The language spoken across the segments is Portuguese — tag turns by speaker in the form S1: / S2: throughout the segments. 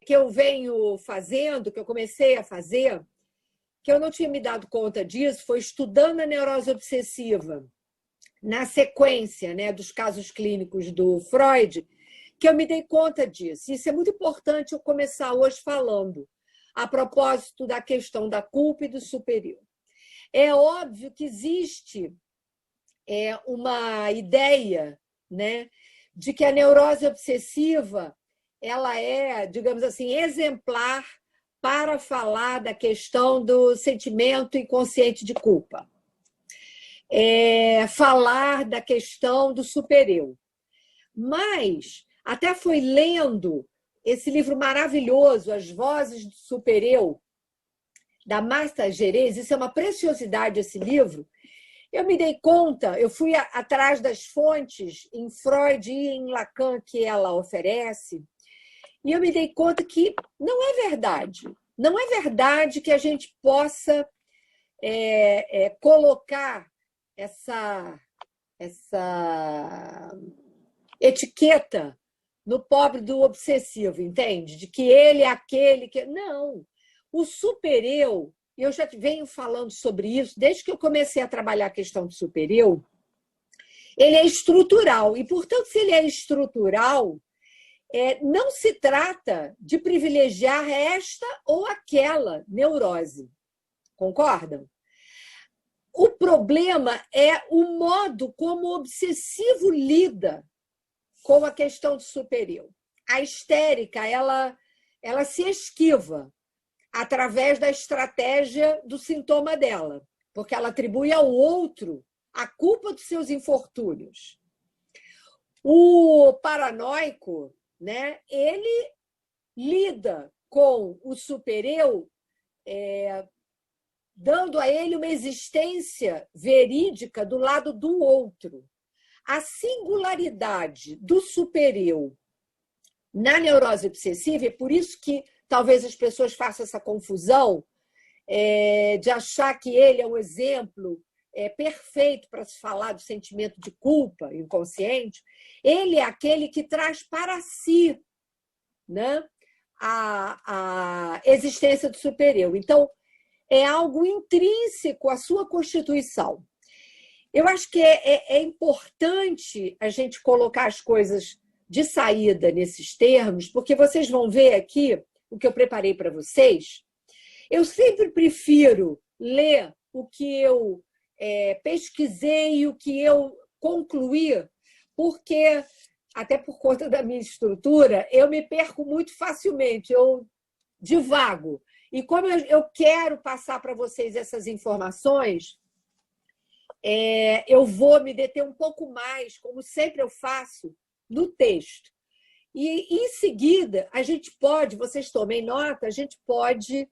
S1: que eu venho fazendo, que eu comecei a fazer, que eu não tinha me dado conta disso, foi estudando a neurose obsessiva na sequência, né, dos casos clínicos do Freud, que eu me dei conta disso. Isso é muito importante eu começar hoje falando, a propósito da questão da culpa e do superior. É óbvio que existe uma ideia, né, de que a neurose obsessiva ela é, digamos assim, exemplar para falar da questão do sentimento inconsciente de culpa. Falar da questão do supereu. Mas, até fui lendo esse livro maravilhoso, As Vozes do Supereu, da Marta Gerês, isso é uma preciosidade, esse livro. Eu me dei conta, eu fui atrás das fontes em Freud e em Lacan que ela oferece, e eu me dei conta que não é verdade. Não é verdade que a gente possa colocar essa etiqueta no pobre do obsessivo, entende? De que ele é aquele que... Não. O supereu, eu já venho falando sobre isso desde que eu comecei a trabalhar a questão do supereu, ele é estrutural. E, portanto, se ele é estrutural, não se trata de privilegiar esta ou aquela neurose. Concordam? O problema é o modo como o obsessivo lida com a questão do superior. A histérica, ela se esquiva através da estratégia do sintoma dela, porque ela atribui ao outro a culpa dos seus infortúnios. O paranoico, né, ele lida com o supereu dando a ele uma existência verídica do lado do outro. A singularidade do supereu na neurose obsessiva, é por isso que talvez as pessoas façam essa confusão de achar que ele é um exemplo perfeito para se falar do sentimento de culpa inconsciente. Ele é aquele que traz para si, né, a existência do supereu. Então, é algo intrínseco à sua constituição. Eu acho que é importante a gente colocar as coisas de saída nesses termos, porque vocês vão ver aqui o que eu preparei para vocês. Eu sempre prefiro ler o que eu pesquisei, o que eu concluí, porque, até por conta da minha estrutura, eu me perco muito facilmente, eu divago. E como eu quero passar para vocês essas informações, eu vou me deter um pouco mais, como sempre eu faço, no texto. E, em seguida, a gente pode, vocês tomem nota, a gente pode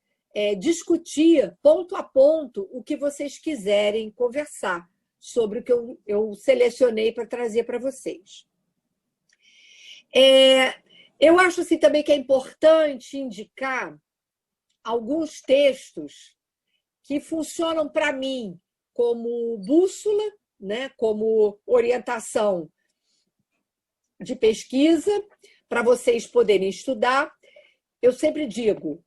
S1: discutir ponto a ponto o que vocês quiserem conversar sobre o que eu selecionei para trazer para vocês. Eu acho assim, também que é importante indicar alguns textos que funcionam para mim como bússola, né, como orientação de pesquisa, para vocês poderem estudar. Eu sempre digo,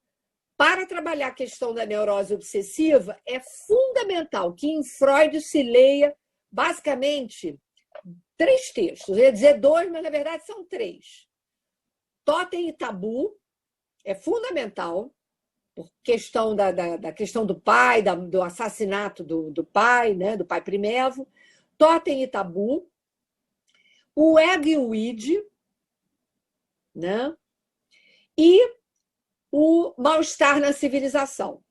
S1: para trabalhar a questão da neurose obsessiva, é fundamental que em Freud se leia, basicamente, 3 textos. Eu ia dizer 2, mas, na verdade, são 3. Totem e Tabu é fundamental, por questão da questão do pai, do assassinato do pai, né, do pai Primevo. Totem e Tabu. O Ego e o Id, né? E o Mal-Estar na Civilização.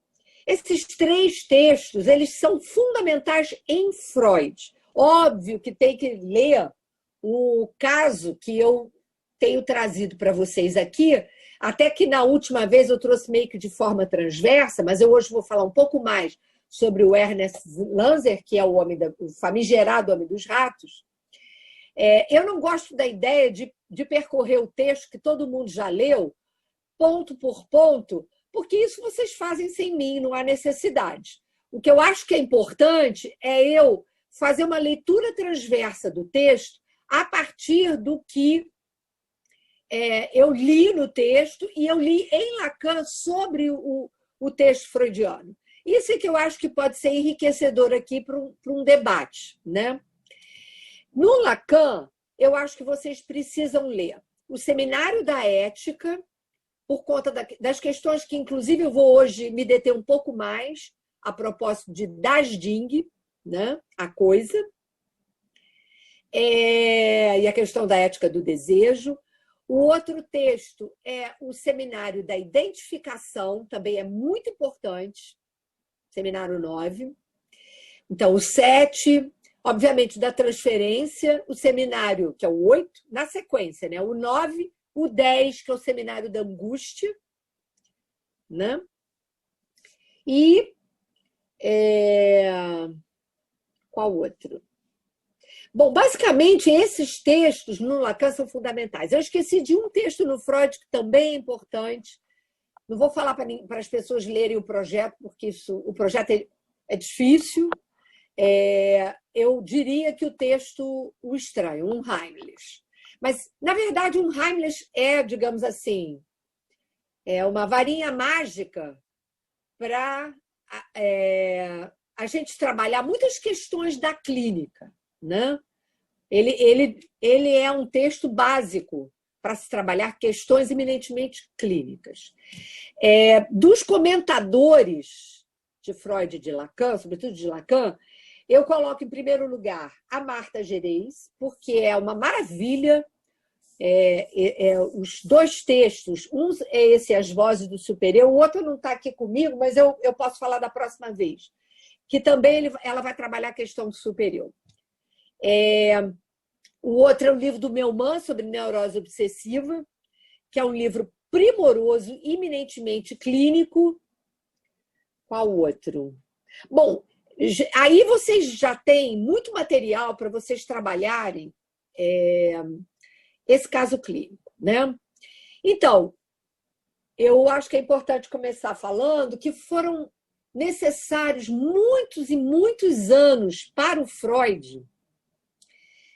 S1: Esses 3 textos, eles são fundamentais em Freud. Óbvio que tem que ler o caso que eu tenho trazido para vocês aqui, até que na última vez eu trouxe meio que de forma transversa, mas eu hoje vou falar um pouco mais sobre o Ernest Lanzer, que é o famigerado Homem dos Ratos. Eu não gosto da ideia de percorrer o texto que todo mundo já leu, ponto por ponto, porque isso vocês fazem sem mim, não há necessidade. O que eu acho que é importante é eu fazer uma leitura transversa do texto a partir do que eu li no texto e eu li em Lacan sobre o texto freudiano. Isso é que eu acho que pode ser enriquecedor aqui para um debate, né? No Lacan, eu acho que vocês precisam ler o Seminário da Ética, por conta das questões que, inclusive, eu vou hoje me deter um pouco mais a propósito de Das Ding, né? A coisa, e a questão da ética do desejo. O outro texto é o Seminário da Identificação, também é muito importante, Seminário 9. Então, o 7, obviamente, da transferência, o seminário, que é o 8, na sequência, né? O 9, o 10, que é o Seminário da Angústia, né? E qual outro? Bom, basicamente, esses textos no Lacan são fundamentais. Eu esqueci de um texto no Freud que também é importante. Não vou falar para as pessoas lerem o projeto, porque o projeto é difícil. Eu diria que o texto O Estranho, um Heimlich. Mas, na verdade, um Heimlich digamos assim, uma varinha mágica para a gente trabalhar muitas questões da clínica, né? Ele é um texto básico para se trabalhar questões eminentemente clínicas. Dos comentadores de Freud e de Lacan, sobretudo de Lacan, eu coloco em primeiro lugar a Marta Gerês, porque é uma maravilha. Os dois textos, um é esse As Vozes do Superior, o outro não está aqui comigo, mas eu posso falar da próxima vez, que também ela vai trabalhar a questão do superior. O outro é o livro do Melman sobre neurose obsessiva, que é um livro primoroso, eminentemente clínico. Qual outro? Bom, aí vocês já têm muito material para vocês trabalharem esse caso clínico, né? Então, eu acho que é importante começar falando que foram necessários muitos e muitos anos para o Freud,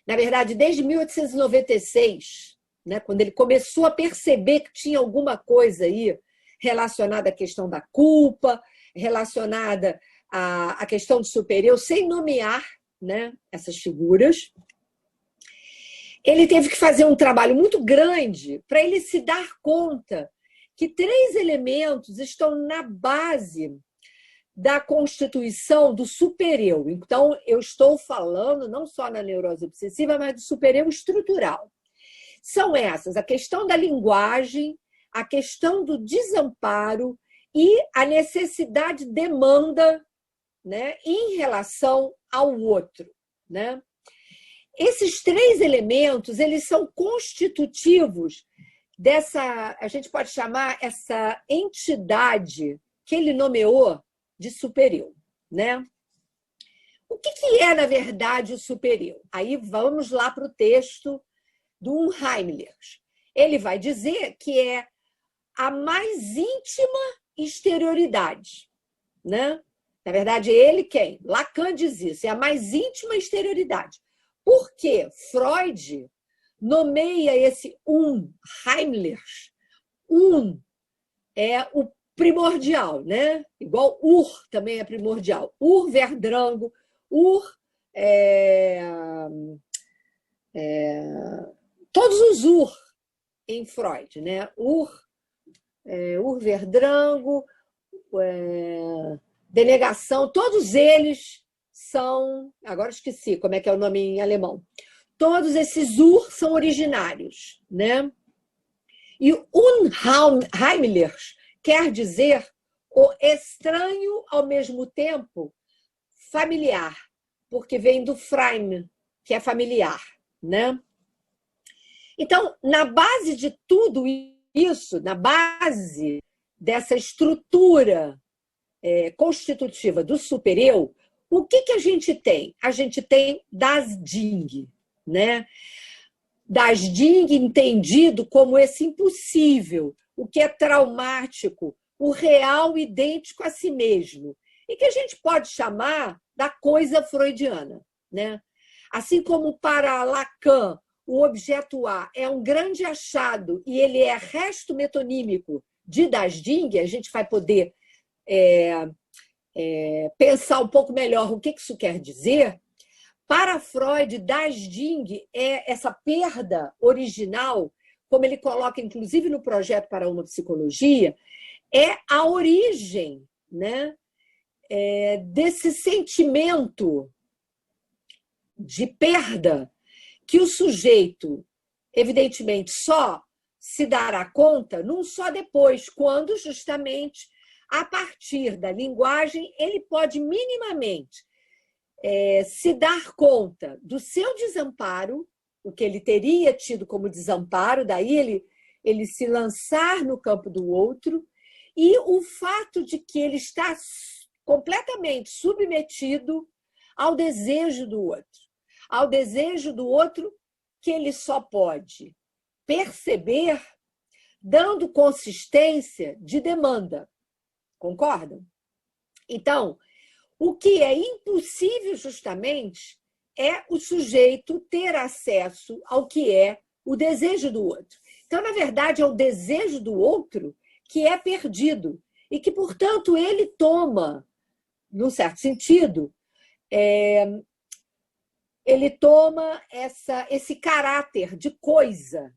S1: na verdade, desde 1896, né, quando ele começou a perceber que tinha alguma coisa aí relacionada à questão da culpa, relacionada à questão do superior, sem nomear, né, essas figuras. Ele teve que fazer um trabalho muito grande para ele se dar conta que 3 elementos estão na base da constituição do supereu. Então, eu estou falando não só na neurose obsessiva, mas do supereu estrutural. São essas: a questão da linguagem, a questão do desamparo e a necessidade-demanda, né, em relação ao outro, né? Esses 3 elementos, eles são constitutivos dessa, a gente pode chamar essa entidade que ele nomeou de superior, né? O que é, na verdade, o superior? Aí vamos lá para o texto do Heimlich. Ele vai dizer que é a mais íntima exterioridade, né? Na verdade, ele quem? Lacan diz isso, é a mais íntima exterioridade. Por que Freud nomeia esse Heimlich? É o primordial, né? Igual também é primordial. Verdrango, todos os em Freud, né? Verdrango, denegação, todos eles são, agora esqueci como é que é o nome em alemão. Todos esses são originários, né? E Unheimlich quer dizer o estranho ao mesmo tempo familiar, porque vem do Freim, que é familiar, né? Então, na base de tudo isso, na base dessa estrutura constitutiva do supereu, o que a gente tem? A gente tem Das Ding, né? Das Ding entendido como esse impossível, o que é traumático, o real idêntico a si mesmo, e que a gente pode chamar da coisa freudiana, né? Assim como para Lacan o objeto A é um grande achado e ele é resto metonímico de Das-Ding, a gente vai poder pensar um pouco melhor o que isso quer dizer. Para Freud, Das-Ding é essa perda original, como ele coloca, inclusive, no projeto para uma psicologia, é a origem, né, desse sentimento de perda que o sujeito, evidentemente, só se dará conta num só depois, quando justamente, a partir da linguagem, ele pode minimamente se dar conta do seu desamparo, o que ele teria tido como desamparo, daí ele se lançar no campo do outro, e o fato de que ele está completamente submetido ao desejo do outro que ele só pode perceber dando consistência de demanda. Concordam? Então, o que é impossível justamente é o sujeito ter acesso ao que é o desejo do outro. Então, na verdade, é o desejo do outro que é perdido e que, portanto, ele toma, num certo sentido, ele toma esse caráter de coisa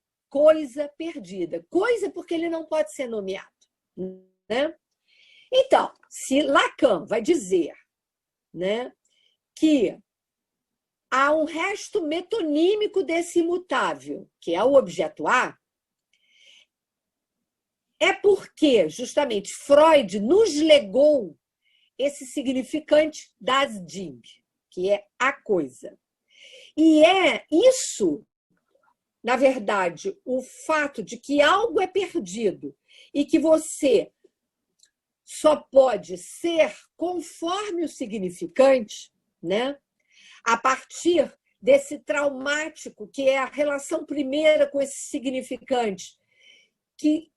S1: perdida. Coisa porque ele não pode ser nomeado, né? Então, se Lacan vai dizer, né, que há um resto metonímico desse imutável, que é o objeto A, é porque, justamente, Freud nos legou esse significante das Ding, que é a coisa. E é isso, na verdade, o fato de que algo é perdido e que você só pode ser conforme o significante, né? A partir desse traumático, que é a relação primeira com esse significante, que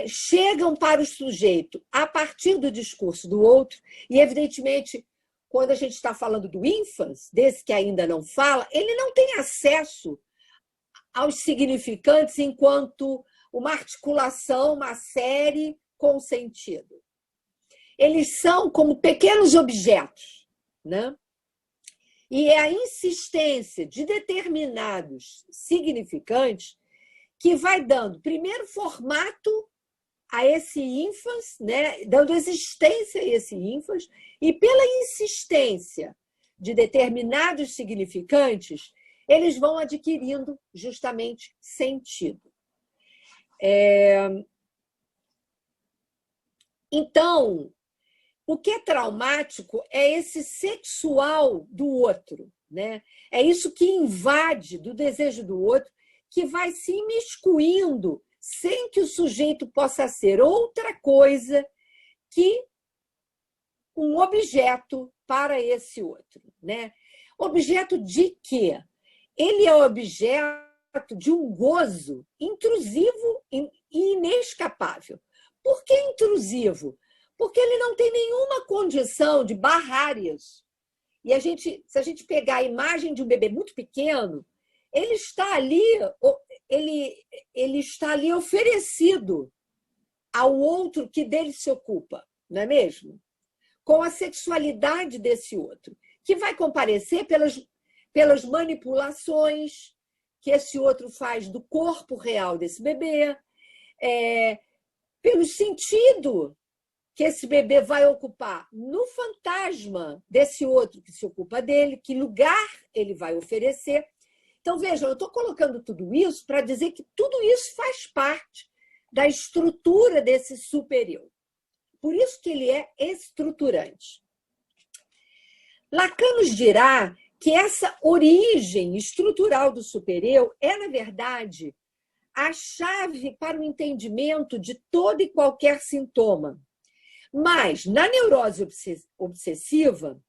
S1: chegam para o sujeito a partir do discurso do outro, e, evidentemente, quando a gente está falando do ínfans, desse que ainda não fala, ele não tem acesso aos significantes enquanto uma articulação, uma série com sentido. Eles são como pequenos objetos, né? E é a insistência de determinados significantes que vai dando, primeiro, formato a esse ínfans, né? Dando existência a esse ínfans, e pela insistência de determinados significantes, eles vão adquirindo justamente sentido. Então, o que é traumático é esse sexual do outro, né? É isso que invade do desejo do outro, que vai se imiscuindo sem que o sujeito possa ser outra coisa que um objeto para esse outro, né? Objeto de quê? Ele é objeto de um gozo intrusivo e inescapável. Por que intrusivo? Porque ele não tem nenhuma condição de barrar isso. E se a gente pegar a imagem de um bebê muito pequeno, ele está ali oferecido ao outro que dele se ocupa, não é mesmo? Com a sexualidade desse outro, que vai comparecer pelas manipulações que esse outro faz do corpo real desse bebê, pelo sentido que esse bebê vai ocupar no fantasma desse outro que se ocupa dele, que lugar ele vai oferecer. Então, vejam, eu estou colocando tudo isso para dizer que tudo isso faz parte da estrutura desse superior. Por isso que ele é estruturante. Lacan nos dirá que essa origem estrutural do superior é, na verdade, a chave para o entendimento de todo e qualquer sintoma. Mas, na neurose obsessiva,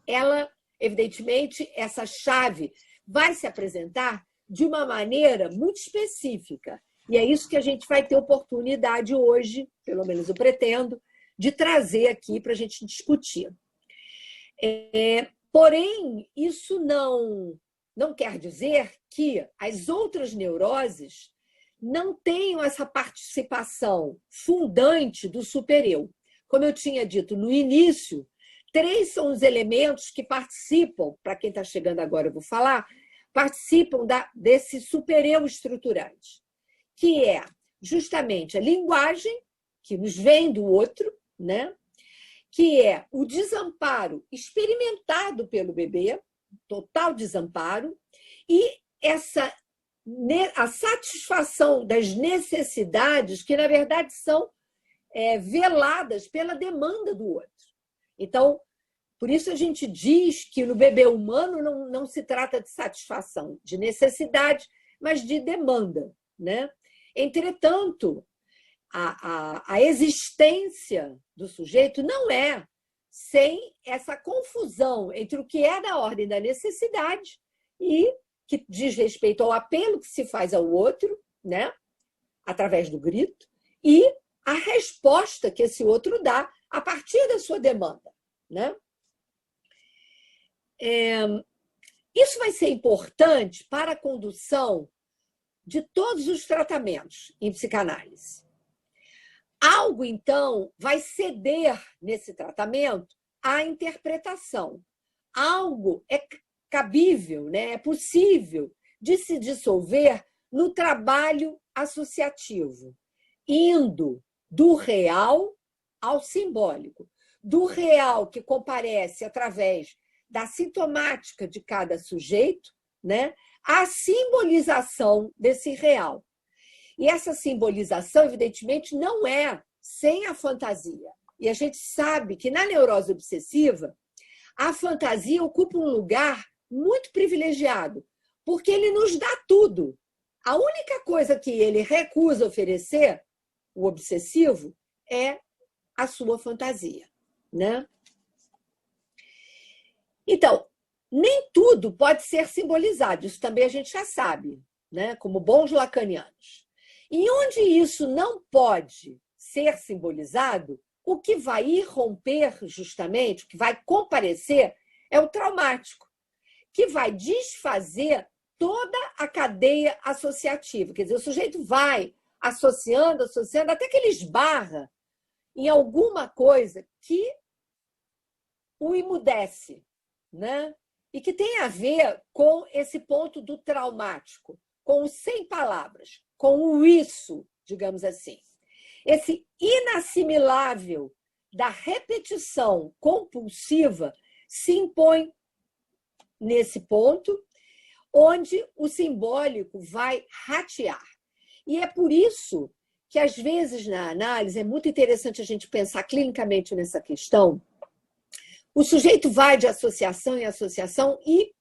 S1: ela, evidentemente, essa chave vai se apresentar de uma maneira muito específica. E é isso que a gente vai ter oportunidade hoje, pelo menos eu pretendo, de trazer aqui para a gente discutir. Porém, isso não não quer dizer que as outras neuroses não tenham essa participação fundante do supereu. Como eu tinha dito no início, 3 são os elementos que participam, para quem está chegando agora eu vou falar, participam desse supereu estruturante, que é justamente a linguagem, que nos vem do outro, né? Que é o desamparo experimentado pelo bebê, total desamparo, e a satisfação das necessidades que, na verdade, são veladas pela demanda do outro. Então, por isso a gente diz que no bebê humano não se trata de satisfação, de necessidade, mas de demanda, né? Entretanto, a existência do sujeito não é sem essa confusão entre o que é da ordem da necessidade e que diz respeito ao apelo que se faz ao outro, né, através do grito, e a resposta que esse outro dá a partir da sua demanda, né? Isso vai ser importante para a condução de todos os tratamentos em psicanálise. Algo, então, vai ceder nesse tratamento à interpretação. Algo é cabível, né? É possível de se dissolver no trabalho associativo, indo do real ao simbólico. Do real, que comparece através da sintomática de cada sujeito, né? A simbolização desse real. E essa simbolização, evidentemente, não é sem a fantasia. E a gente sabe que na neurose obsessiva, a fantasia ocupa um lugar muito privilegiado, porque ele nos dá tudo. A única coisa que ele recusa oferecer, o obsessivo, é a sua fantasia, né? Então, nem tudo pode ser simbolizado, isso também a gente já sabe, né? Como bons lacanianos. E onde isso não pode ser simbolizado, o que vai irromper justamente, o que vai comparecer, é o traumático, que vai desfazer toda a cadeia associativa. Quer dizer, o sujeito vai associando, até que ele esbarra em alguma coisa que o emudece, né? E que tem a ver com esse ponto do traumático, com o sem palavras, com o isso, digamos assim. Esse inassimilável da repetição compulsiva se impõe nesse ponto, onde o simbólico vai ratear. E é por isso que, às vezes, na análise, é muito interessante a gente pensar clinicamente nessa questão. O sujeito vai de associação em associação e,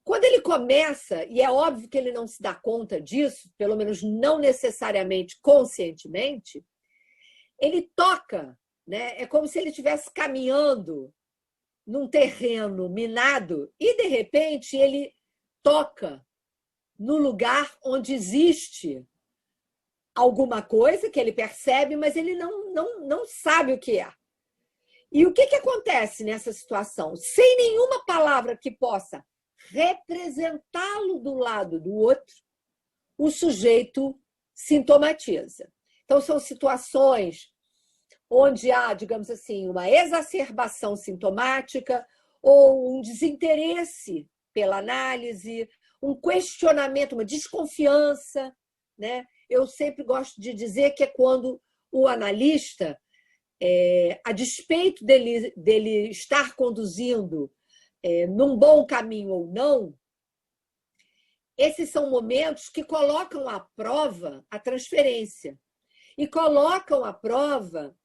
S1: quando ele começa, e é óbvio que ele não se dá conta disso, pelo menos não necessariamente conscientemente, ele toca, né? É como se ele estivesse caminhando num terreno minado e, de repente, ele toca no lugar onde existe alguma coisa que ele percebe, mas ele não sabe o que é. E o que acontece nessa situação? Sem nenhuma palavra que possa representá-lo do lado do outro, o sujeito sintomatiza. Então, são situações onde há, digamos assim, uma exacerbação sintomática ou um desinteresse pela análise, um questionamento, uma desconfiança, né? Eu sempre gosto de dizer que é quando o analista, a despeito dele estar conduzindo num bom caminho ou não, esses são momentos que colocam à prova a transferência e colocam à prova,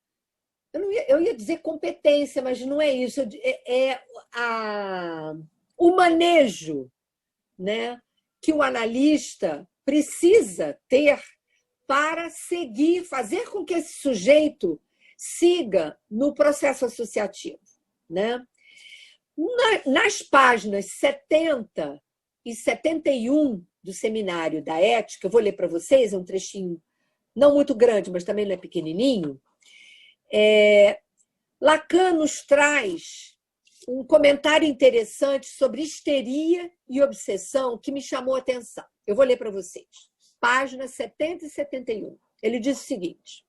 S1: eu ia dizer competência, mas não é isso, o manejo, né, que o analista precisa ter para seguir, fazer com que esse sujeito siga no processo associativo, né? Nas páginas 70 e 71 do Seminário da Ética, eu vou ler para vocês, é um trechinho não muito grande, mas também não é pequenininho. Lacan nos traz um comentário interessante sobre histeria e obsessão que me chamou a atenção. Eu vou ler para vocês. Páginas 70 e 71. Ele diz o seguinte: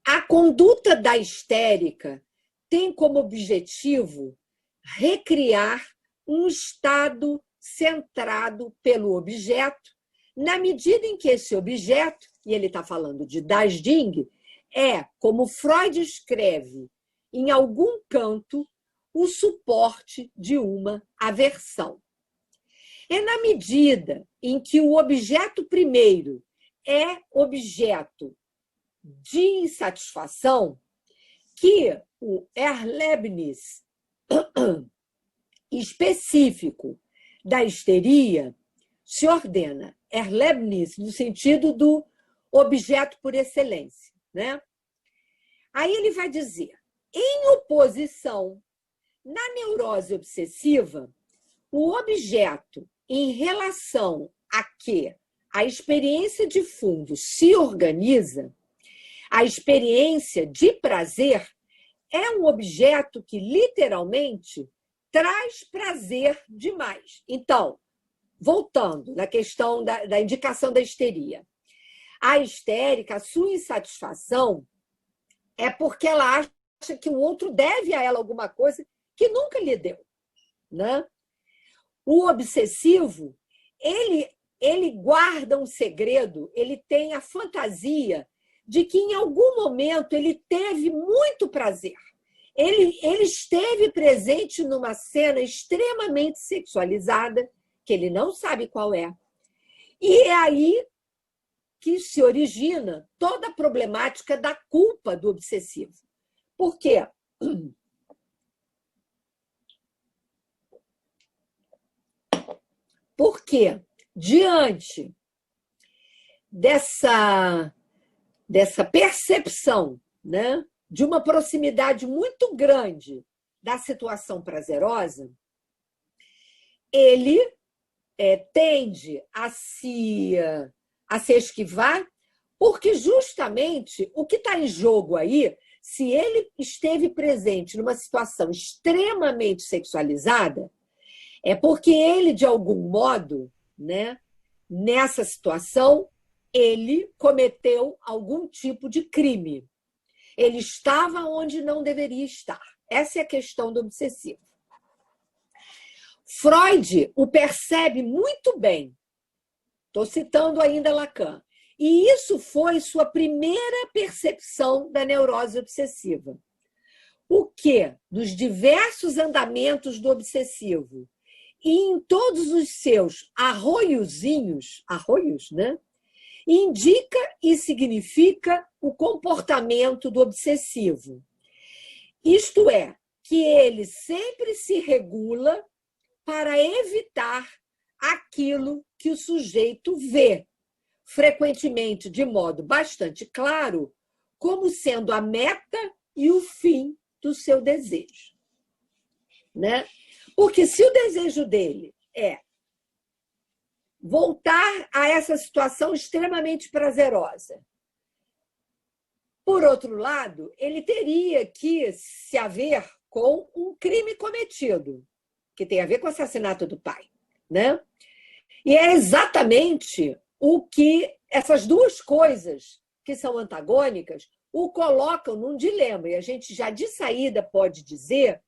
S1: a conduta da histérica tem como objetivo recriar um estado centrado pelo objeto, na medida em que esse objeto, e ele está falando de Das Ding, é, como Freud escreve, em algum canto, o suporte de uma aversão. É na medida em que o objeto primeiro é objeto de insatisfação que o Erlebnis específico da histeria se ordena. Erlebnis no sentido do objeto por excelência, né? Aí ele vai dizer, em oposição, na neurose obsessiva, o objeto em relação a que a experiência de fundo se organiza, a experiência de prazer é um objeto que literalmente traz prazer demais. Então, voltando na questão da indicação da histeria, a histérica, a sua insatisfação é porque ela acha que o outro deve a ela alguma coisa que nunca lhe deu, né? O obsessivo, ele guarda um segredo, ele tem a fantasia de que em algum momento ele teve muito prazer. Ele esteve presente numa cena extremamente sexualizada, que ele não sabe qual é. E é aí que se origina toda a problemática da culpa do obsessivo. Por quê? Porque, diante dessa percepção, né, de uma proximidade muito grande da situação prazerosa, ele tende a se esquivar, porque justamente o que está em jogo aí, se ele esteve presente numa situação extremamente sexualizada, é porque ele, de algum modo, né, nessa situação, ele cometeu algum tipo de crime. Ele estava onde não deveria estar. Essa é a questão do obsessivo. Freud o percebe muito bem. Estou citando ainda Lacan. E isso foi sua primeira percepção da neurose obsessiva. O que, nos diversos andamentos do obsessivo, e em todos os seus arroiozinhos, né, indica e significa o comportamento do obsessivo. Isto é, que ele sempre se regula para evitar aquilo que o sujeito vê, frequentemente de modo bastante claro, como sendo a meta e o fim do seu desejo, né? Porque se o desejo dele é voltar a essa situação extremamente prazerosa, por outro lado, ele teria que se haver com um crime cometido, que tem a ver com o assassinato do pai, né? E é exatamente o que essas duas coisas, que são antagônicas, o colocam num dilema. E a gente já de saída pode dizer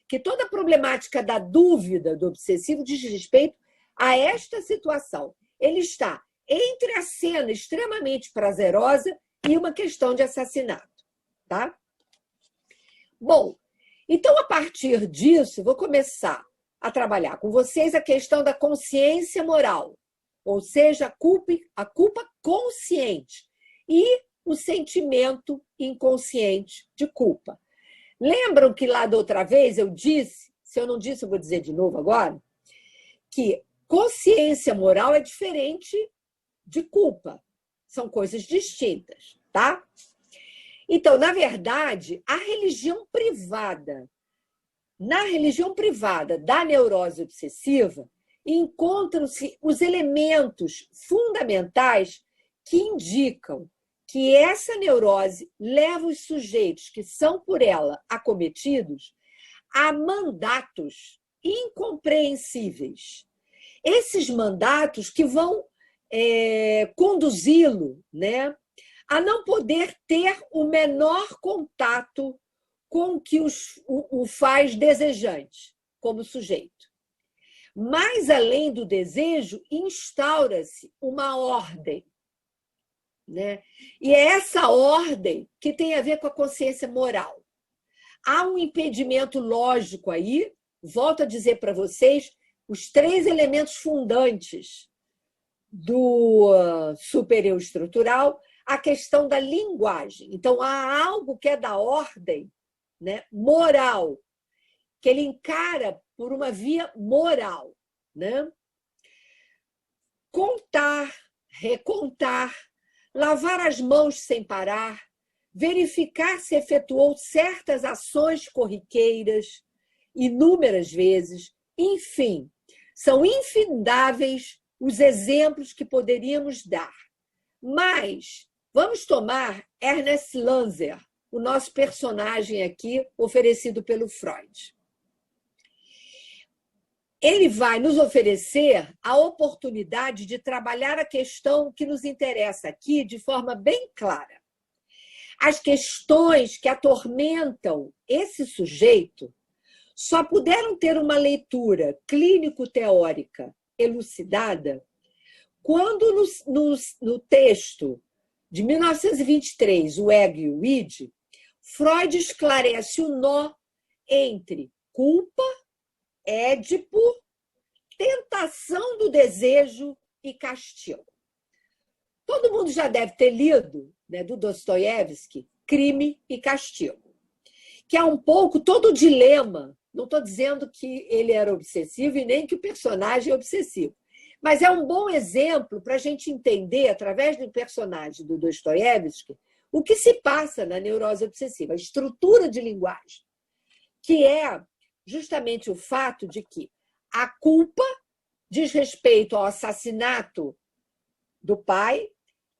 S1: que toda a problemática da dúvida do obsessivo diz respeito a esta situação. Ele está entre a cena extremamente prazerosa e uma questão de assassinato, tá? Bom, então, a partir disso, vou começar a trabalhar com vocês a questão da consciência moral, ou seja, a culpa consciente e o sentimento inconsciente de culpa. Lembram que lá da outra vez eu disse, se eu não disse, eu vou dizer de novo agora, que consciência moral é diferente de culpa. São coisas distintas, tá? Então, na verdade, na religião privada da neurose obsessiva, encontram-se os elementos fundamentais que indicam que essa neurose leva os sujeitos que são por ela acometidos a mandatos incompreensíveis. Esses mandatos que vão conduzi-lo, né, a não poder ter o menor contato com o que o faz desejante como sujeito. Mas, além do desejo, instaura-se uma ordem, né? E é essa ordem que tem a ver com a consciência moral. Há um impedimento lógico aí, volto a dizer para vocês, os 3 elementos fundantes do super-eu estrutural, a questão da linguagem. Então, há algo que é da ordem, né, moral, que ele encara por uma via moral, né? Contar, recontar, lavar as mãos sem parar, verificar se efetuou certas ações corriqueiras, inúmeras vezes, enfim, são infindáveis os exemplos que poderíamos dar. Mas vamos tomar Ernest Lanzer, o nosso personagem aqui, oferecido pelo Freud. Ele vai nos oferecer a oportunidade de trabalhar a questão que nos interessa aqui de forma bem clara. As questões que atormentam esse sujeito só puderam ter uma leitura clínico-teórica elucidada quando, no texto de 1923, O Ego e o Id, Freud esclarece o nó entre culpa, Édipo, tentação do desejo e castigo. Todo mundo já deve ter lido, né, do Dostoiévski, Crime e Castigo, que é um pouco todo o dilema. Não estou dizendo que ele era obsessivo e nem que o personagem é obsessivo, mas é um bom exemplo para a gente entender, através do personagem do Dostoiévski, o que se passa na neurose obsessiva, a estrutura de linguagem, que é justamente o fato de que a culpa diz respeito ao assassinato do pai,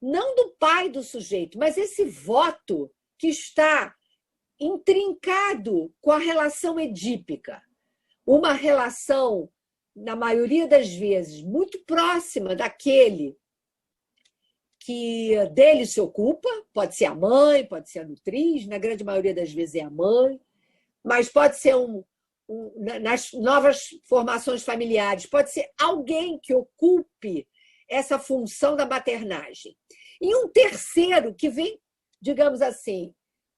S1: não do pai do sujeito, mas esse voto que está intrincado com a relação edípica, uma relação, na maioria das vezes, muito próxima daquele que dele se ocupa, pode ser a mãe, pode ser a nutriz, na grande maioria das vezes é a mãe, mas pode ser nas novas formações familiares, pode ser alguém que ocupe essa função da maternagem. E um terceiro que vem, digamos assim,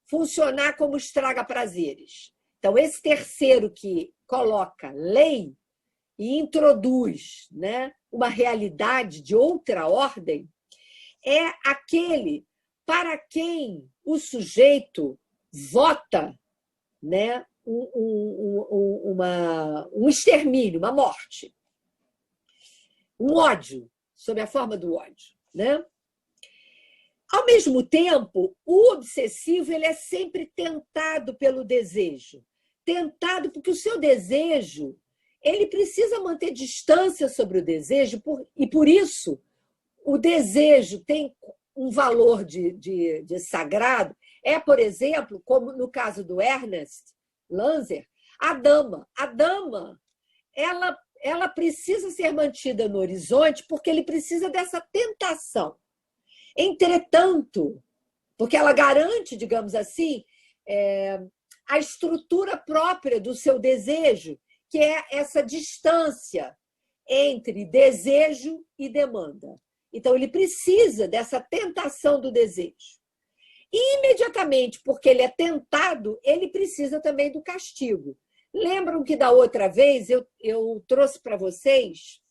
S1: funcionar como estraga-prazeres. Então, esse terceiro que coloca lei e introduz, né, uma realidade de outra ordem é aquele para quem o sujeito vota, né, um extermínio, uma morte, um ódio, sob a forma do ódio, né? Ao mesmo tempo, o obsessivo ele é sempre tentado pelo desejo. Tentado porque o seu desejo ele precisa manter distância sobre o desejo, e por isso o desejo tem um valor de sagrado. É, por exemplo, como no caso do Ernest Lanzer, a dama. A dama ela precisa ser mantida no horizonte porque ele precisa dessa tentação. Entretanto, porque ela garante, digamos assim, a estrutura própria do seu desejo, que é essa distância entre desejo e demanda. Então, ele precisa dessa tentação do desejo. E, imediatamente, porque ele é tentado, ele precisa também do castigo. Lembram que da outra vez eu trouxe para vocês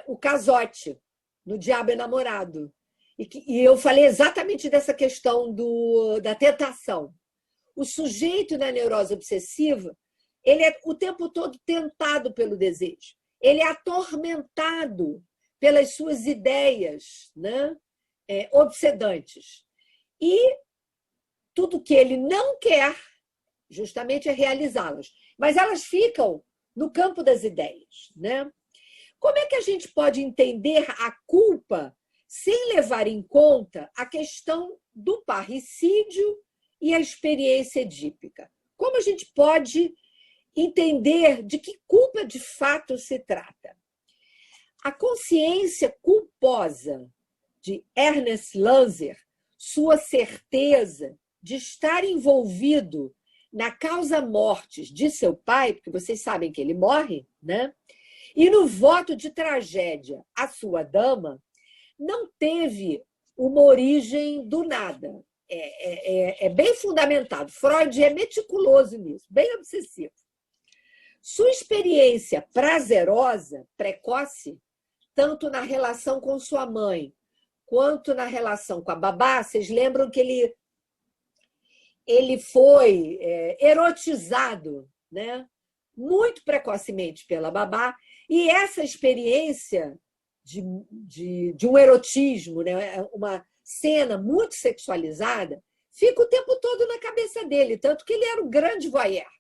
S1: o Casote, no Diabo é Namorado. E eu falei exatamente dessa questão da tentação. O sujeito na neurose obsessiva, ele é o tempo todo tentado pelo desejo. Ele é atormentado pelas suas ideias, né, obsedantes. E tudo que ele não quer, justamente, é realizá-las. Mas elas ficam no campo das ideias, né? Como é que a gente pode entender a culpa sem levar em conta a questão do parricídio e a experiência edípica? Como a gente pode entender de que culpa de fato se trata? A consciência culposa de Ernest Lanzer, sua certeza de estar envolvido na causa-mortes de seu pai, porque vocês sabem que ele morre, né? E no voto de tragédia à sua dama, não teve uma origem do nada. É bem fundamentado. Freud é meticuloso nisso, bem obsessivo. Sua experiência prazerosa, precoce, tanto na relação com sua mãe, quanto na relação com a babá, vocês lembram que ele foi erotizado, né? Muito precocemente pela babá, e essa experiência de um erotismo, né? Uma cena muito sexualizada, fica o tempo todo na cabeça dele, tanto que ele era um grande voyeur.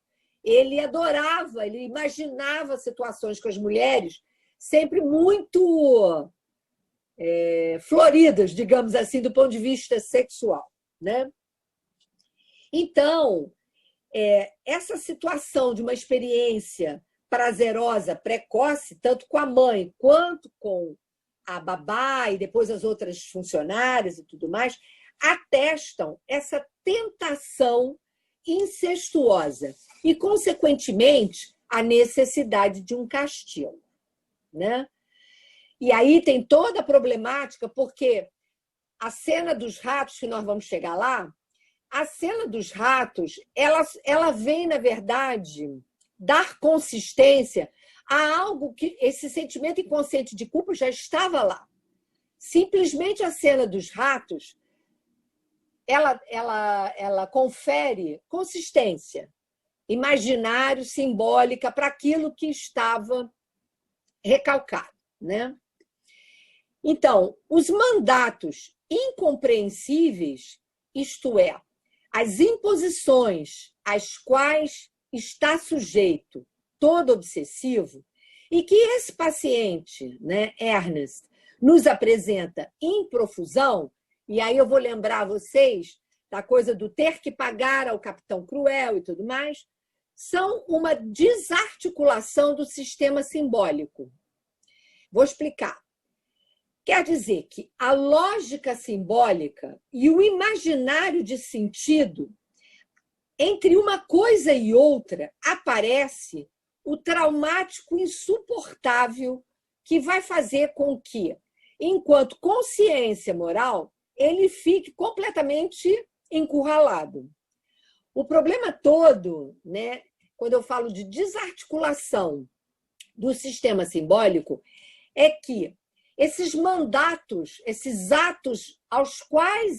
S1: Ele adorava, ele imaginava situações com as mulheres sempre muito floridas, digamos assim, do ponto de vista sexual, né? Então, essa situação de uma experiência prazerosa, precoce, tanto com a mãe quanto com a babá e depois as outras funcionárias e tudo mais, atestam essa tentação incestuosa e, consequentemente, a necessidade de um castigo, né? E aí tem toda a problemática, porque a cena dos ratos, que nós vamos chegar lá, a cena dos ratos, ela vem, na verdade, dar consistência a algo que esse sentimento inconsciente de culpa já estava lá. Simplesmente a cena dos ratos, ela confere consistência, imaginário, simbólica para aquilo que estava recalcado, né? Então, os mandatos incompreensíveis, isto é, as imposições às quais está sujeito todo obsessivo, e que esse paciente, né, Ernest, nos apresenta em profusão, e aí eu vou lembrar vocês da coisa do ter que pagar ao capitão cruel e tudo mais, são uma desarticulação do sistema simbólico. Vou explicar. Quer dizer que a lógica simbólica e o imaginário de sentido, entre uma coisa e outra, aparece o traumático insuportável que vai fazer com que, enquanto consciência moral, ele fique completamente encurralado. O problema todo, né, quando eu falo de desarticulação do sistema simbólico, é que esses mandatos, esses atos aos quais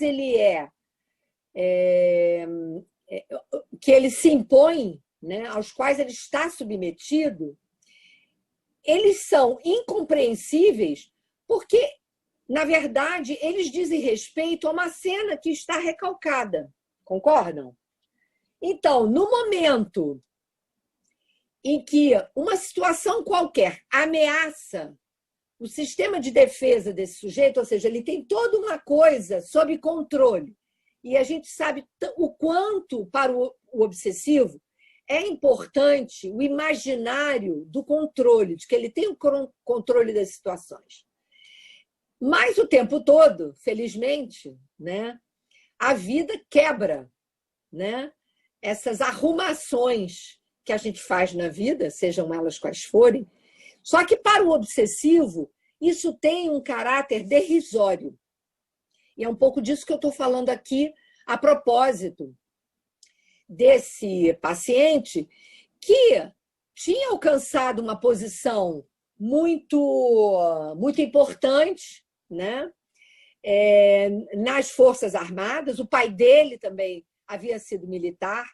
S1: que ele se impõe, né, aos quais ele está submetido, eles são incompreensíveis porque, na verdade, eles dizem respeito a uma cena que está recalcada. Concordam? Então, no momento em que uma situação qualquer ameaça o sistema de defesa desse sujeito, ou seja, ele tem toda uma coisa sob controle, e a gente sabe o quanto, para o obsessivo, é importante o imaginário do controle, de que ele tem o controle das situações. Mas o tempo todo, felizmente, né, a vida quebra, né, essas arrumações que a gente faz na vida, sejam elas quais forem. Só que para o obsessivo, isso tem um caráter derrisório. E é um pouco disso que eu estou falando aqui a propósito desse paciente que tinha alcançado uma posição muito importante, né, nas Forças Armadas. O pai dele também havia sido militar,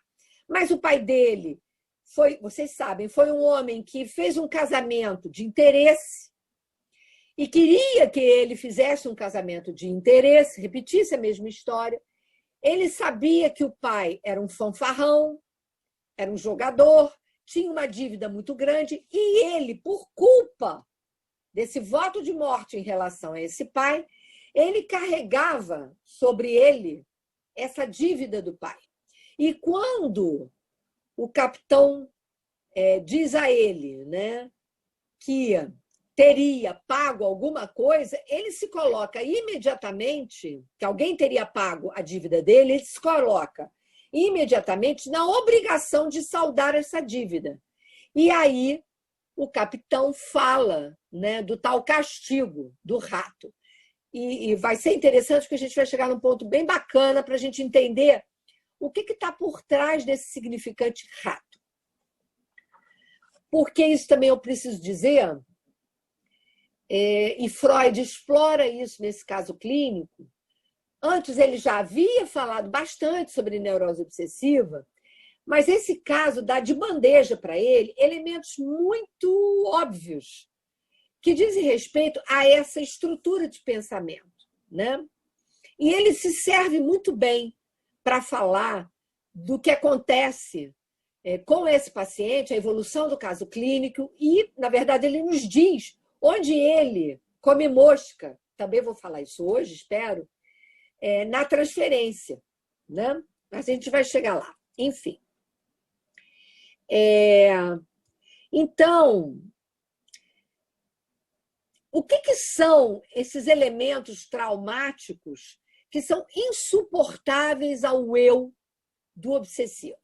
S1: mas o pai dele foi, vocês sabem, foi um homem que fez um casamento de interesse e queria que ele fizesse um casamento de interesse, repetisse a mesma história. Ele sabia que o pai era um fanfarrão, era um jogador, tinha uma dívida muito grande, e ele, por culpa desse voto de morte em relação a esse pai, ele carregava sobre ele essa dívida do pai. E quando o capitão diz a ele, né, que teria pago alguma coisa, ele se coloca imediatamente, que alguém teria pago a dívida dele, ele se coloca imediatamente na obrigação de saldar essa dívida. E aí o capitão fala, né, do tal castigo do rato. E vai ser interessante porque a gente vai chegar num ponto bem bacana para a gente entender o que está por trás desse significante rato. Porque isso também eu preciso dizer, e Freud explora isso nesse caso clínico. Antes ele já havia falado bastante sobre neurose obsessiva, mas esse caso dá de bandeja para ele elementos muito óbvios que dizem respeito a essa estrutura de pensamento, né? E ele se serve muito bem para falar do que acontece com esse paciente, a evolução do caso clínico, e, na verdade, ele nos diz onde ele come mosca, também vou falar isso hoje, espero, na transferência, né? Mas a gente vai chegar lá. Enfim. Então, o que são esses elementos traumáticos que são insuportáveis ao eu do obsessivo?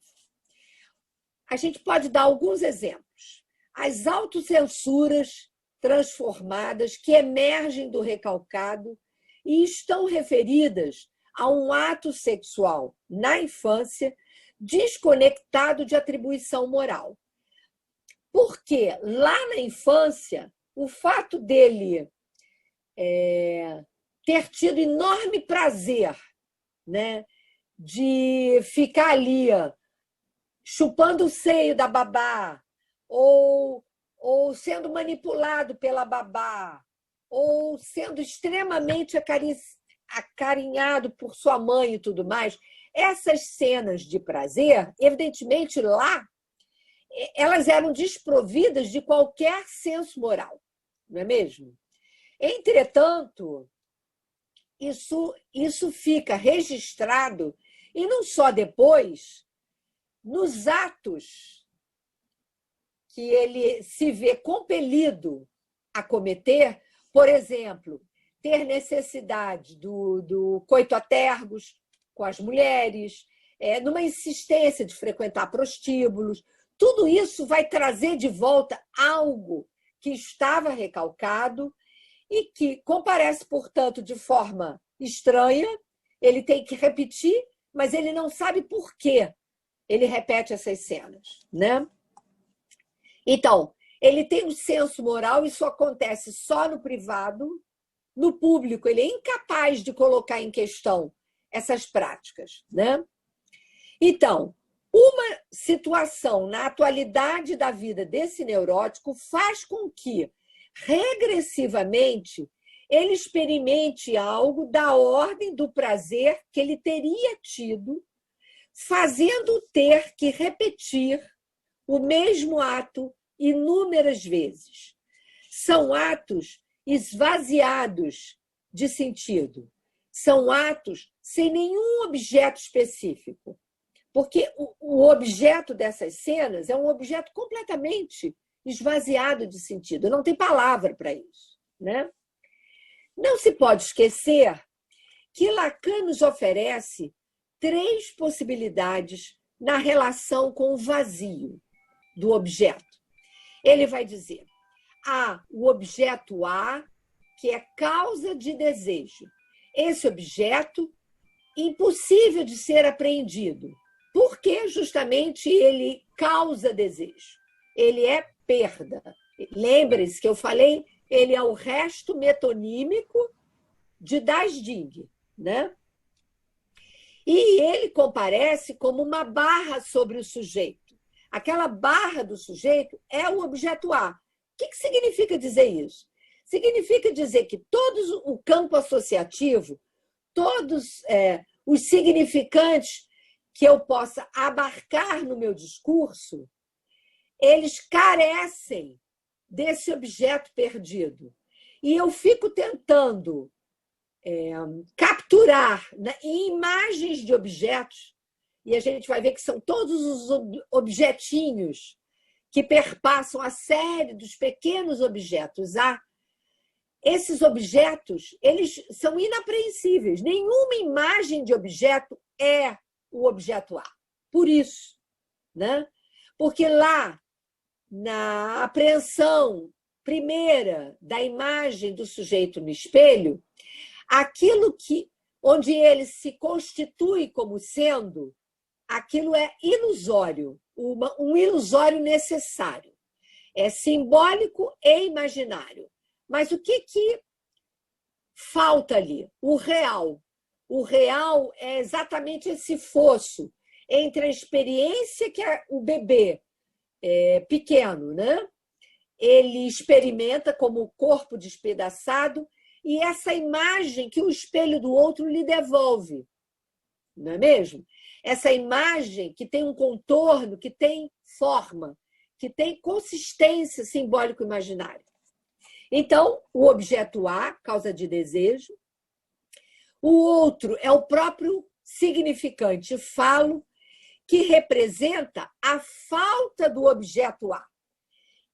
S1: A gente pode dar alguns exemplos. As autocensuras transformadas que emergem do recalcado e estão referidas a um ato sexual na infância desconectado de atribuição moral. Porque lá na infância, o fato dele ter tido enorme prazer, né, de ficar ali chupando o seio da babá, ou sendo manipulado pela babá, ou sendo extremamente acarinhado por sua mãe e tudo mais, essas cenas de prazer, evidentemente lá, elas eram desprovidas de qualquer senso moral, não é mesmo? Entretanto, isso fica registrado, e não só depois, nos atos que ele se vê compelido a cometer, por exemplo, ter necessidade do coito a tergos com as mulheres, numa insistência de frequentar prostíbulos. Tudo isso vai trazer de volta algo que estava recalcado e que comparece, portanto, de forma estranha. Ele tem que repetir, mas ele não sabe por quê ele repete essas cenas, né? Então, ele tem um senso moral, isso acontece só no privado. No público, ele é incapaz de colocar em questão essas práticas, né? Então, uma situação na atualidade da vida desse neurótico faz com que, regressivamente, ele experimente algo da ordem do prazer que ele teria tido, fazendo ter que repetir o mesmo ato inúmeras vezes. São atos esvaziados de sentido. São atos sem nenhum objeto específico. Porque o objeto dessas cenas é um objeto completamente esvaziado de sentido. Não tem palavra para isso, né? Não se pode esquecer que Lacan nos oferece 3 possibilidades na relação com o vazio do objeto. Ele vai dizer: há o objeto A, que é causa de desejo. Esse objeto, impossível de ser apreendido, porque justamente ele causa desejo. Ele é perda. Lembre-se que eu falei, ele é o resto metonímico de Das Ding, né? E ele comparece como uma barra sobre o sujeito. Aquela barra do sujeito é o objeto A. O que significa dizer isso? Significa dizer que todo o campo associativo, todos os significantes que eu possa abarcar no meu discurso, eles carecem desse objeto perdido. E eu fico tentando capturar em imagens de objetos e a gente vai ver que são todos os objetinhos que perpassam a série dos pequenos objetos A. Esses objetos, eles são inapreensíveis. Nenhuma imagem de objeto é o objeto A. Por isso, né? Porque lá, na apreensão primeira da imagem do sujeito no espelho, aquilo que, onde ele se constitui como sendo, aquilo é ilusório, um ilusório necessário. É simbólico e imaginário. Mas o que falta ali? O real. O real é exatamente esse fosso entre a experiência que o bebê pequeno, né? Ele experimenta como corpo despedaçado e essa imagem que o espelho do outro lhe devolve, não é mesmo? Essa imagem que tem um contorno, que tem forma, que tem consistência simbólico-imaginária. Então, o objeto A, causa de desejo. O outro é o próprio significante falo, que representa a falta do objeto A.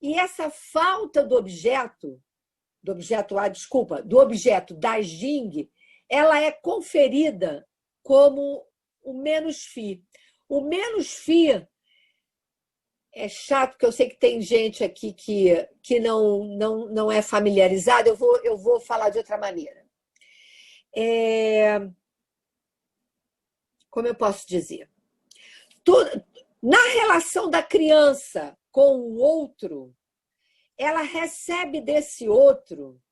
S1: E essa falta do objeto A, desculpa, do objeto da Jing, ela é conferida como o menos fi. O menos fi é chato, porque eu sei que tem gente aqui que não é familiarizada, eu vou falar de outra maneira. Como eu posso dizer? Na relação da criança com o outro, ela recebe desse outro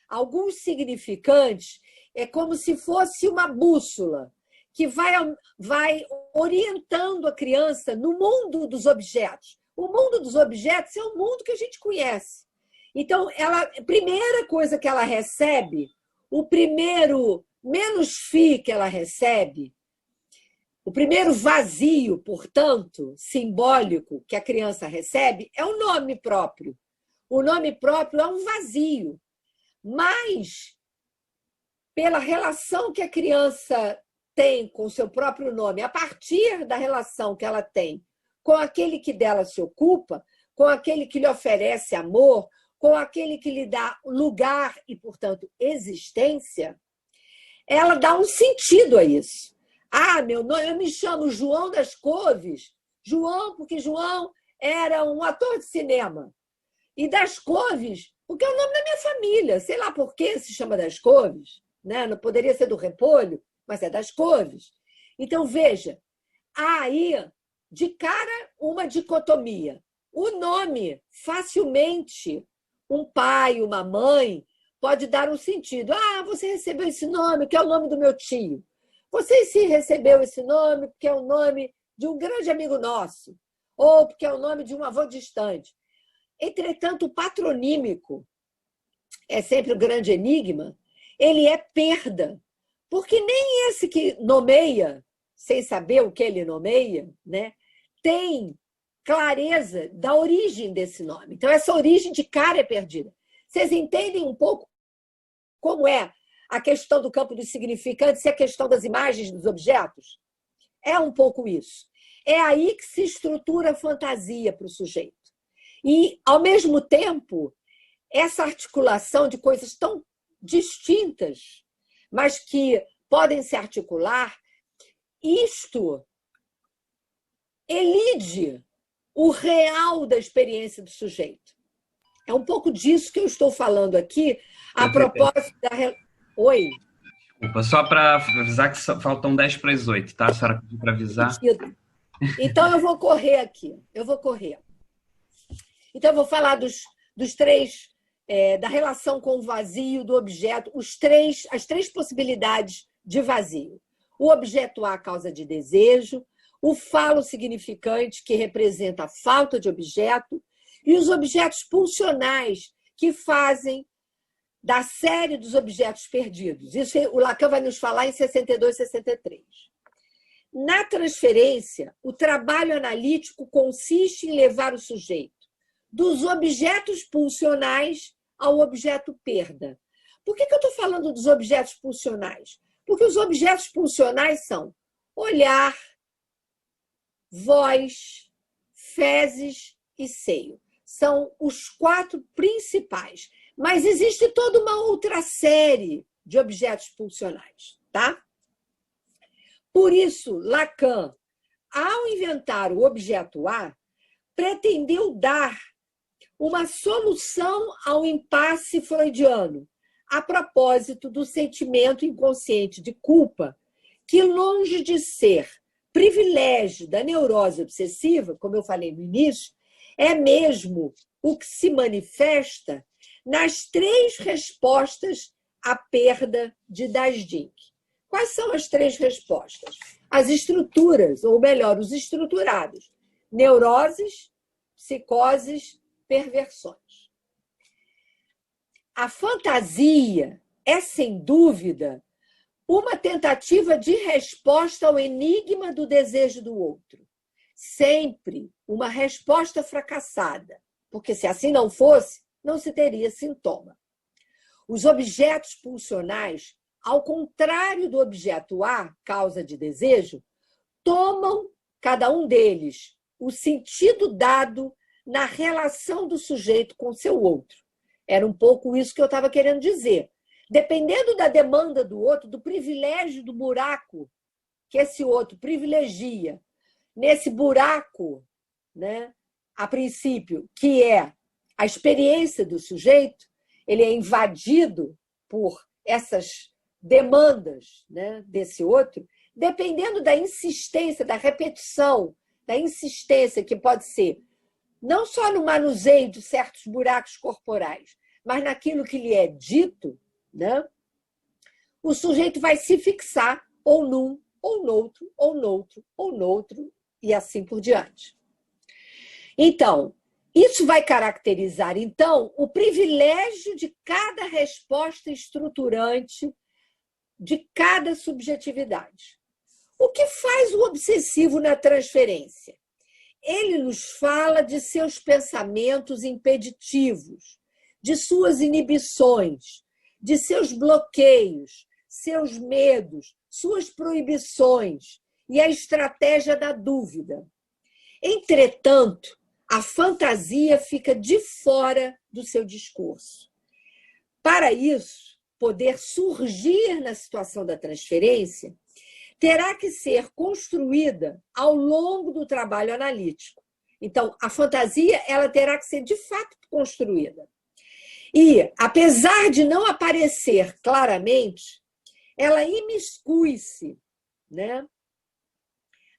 S1: alguns significantes, é como se fosse uma bússola que vai orientando a criança no mundo dos objetos. O mundo dos objetos é o mundo que a gente conhece. Então, a primeira coisa que ela recebe, o primeiro menos fi que ela recebe, o primeiro vazio, portanto, simbólico que a criança recebe é o nome próprio. O nome próprio é um vazio. Mas, pela relação que a criança tem com o seu próprio nome, a partir da relação que ela tem com aquele que dela se ocupa, com aquele que lhe oferece amor, com aquele que lhe dá lugar e, portanto, existência, ela dá um sentido a isso. Meu nome, eu me chamo João das Couves, João, porque João era um ator de cinema. E das Couves, porque é o nome da minha família. Sei lá por que se chama das Couves, né? Não poderia ser do repolho, mas é das Couves. Então, veja, há aí, de cara, uma dicotomia. O nome, facilmente, um pai, uma mãe, pode dar um sentido. Você recebeu esse nome, que é o nome do meu tio. Você se recebeu esse nome porque é o nome de um grande amigo nosso, ou porque é o nome de um avô distante. Entretanto, o patronímico é sempre o grande enigma, ele é perda. Porque nem esse que nomeia, sem saber o que ele nomeia, né, tem clareza da origem desse nome. Então, essa origem de cara é perdida. Vocês entendem um pouco como é a questão do campo dos significantes e a questão das imagens dos objetos? É um pouco isso. É aí que se estrutura a fantasia para o sujeito. E, ao mesmo tempo, essa articulação de coisas tão distintas, mas que podem se articular, isto elide o real da experiência do sujeito. É um pouco disso que eu estou falando aqui, a propósito da... Oi?
S2: Desculpa, só para avisar que faltam 10 para as 8, tá? A senhora pediu para avisar.
S1: Então, eu vou correr aqui. Então, eu vou falar dos três, da relação com o vazio, do objeto, as três possibilidades de vazio. O objeto A, causa de desejo, o falo significante, que representa a falta de objeto, e os objetos pulsionais, que fazem da série dos objetos perdidos. Isso o Lacan vai nos falar em 62 e 63. Na transferência, o trabalho analítico consiste em levar o sujeito dos objetos pulsionais ao objeto perda. Por que eu estou falando dos objetos pulsionais? Porque os objetos pulsionais são olhar, voz, fezes e seio. São os 4 principais. Mas existe toda uma outra série de objetos pulsionais, tá? Por isso, Lacan, ao inventar o objeto A, pretendeu dar uma solução ao impasse freudiano, a propósito do sentimento inconsciente de culpa, que, longe de ser privilégio da neurose obsessiva, como eu falei no início, é mesmo o que se manifesta nas 3 respostas à perda de Dasdink. Quais são as 3 respostas? As estruturas, ou melhor, os estruturados: neuroses, psicoses, perversões. A fantasia é, sem dúvida, uma tentativa de resposta ao enigma do desejo do outro. Sempre uma resposta fracassada, porque se assim não fosse, não se teria sintoma. Os objetos pulsionais, ao contrário do objeto A, causa de desejo, tomam, cada um deles, o sentido dado na relação do sujeito com seu outro. Era um pouco isso que eu estava querendo dizer. Dependendo da demanda do outro, do privilégio do buraco que esse outro privilegia, nesse buraco, né, a princípio, que é a experiência do sujeito, ele é invadido por essas demandas, né, desse outro, dependendo da insistência, da repetição, da insistência que pode ser não só no manuseio de certos buracos corporais, mas naquilo que lhe é dito, né, o sujeito vai se fixar ou num, ou noutro, ou noutro, ou noutro, e assim por diante. Então, isso vai caracterizar, então, o privilégio de cada resposta estruturante, de cada subjetividade. O que faz o obsessivo na transferência? Ele nos fala de seus pensamentos impeditivos, de suas inibições, de seus bloqueios, seus medos, suas proibições e a estratégia da dúvida. Entretanto, a fantasia fica de fora do seu discurso. Para isso, poder surgir na situação da transferência, terá que ser construída ao longo do trabalho analítico. Então, a fantasia ela terá que ser, de fato, construída. E, apesar de não aparecer claramente, ela imiscui-se, né?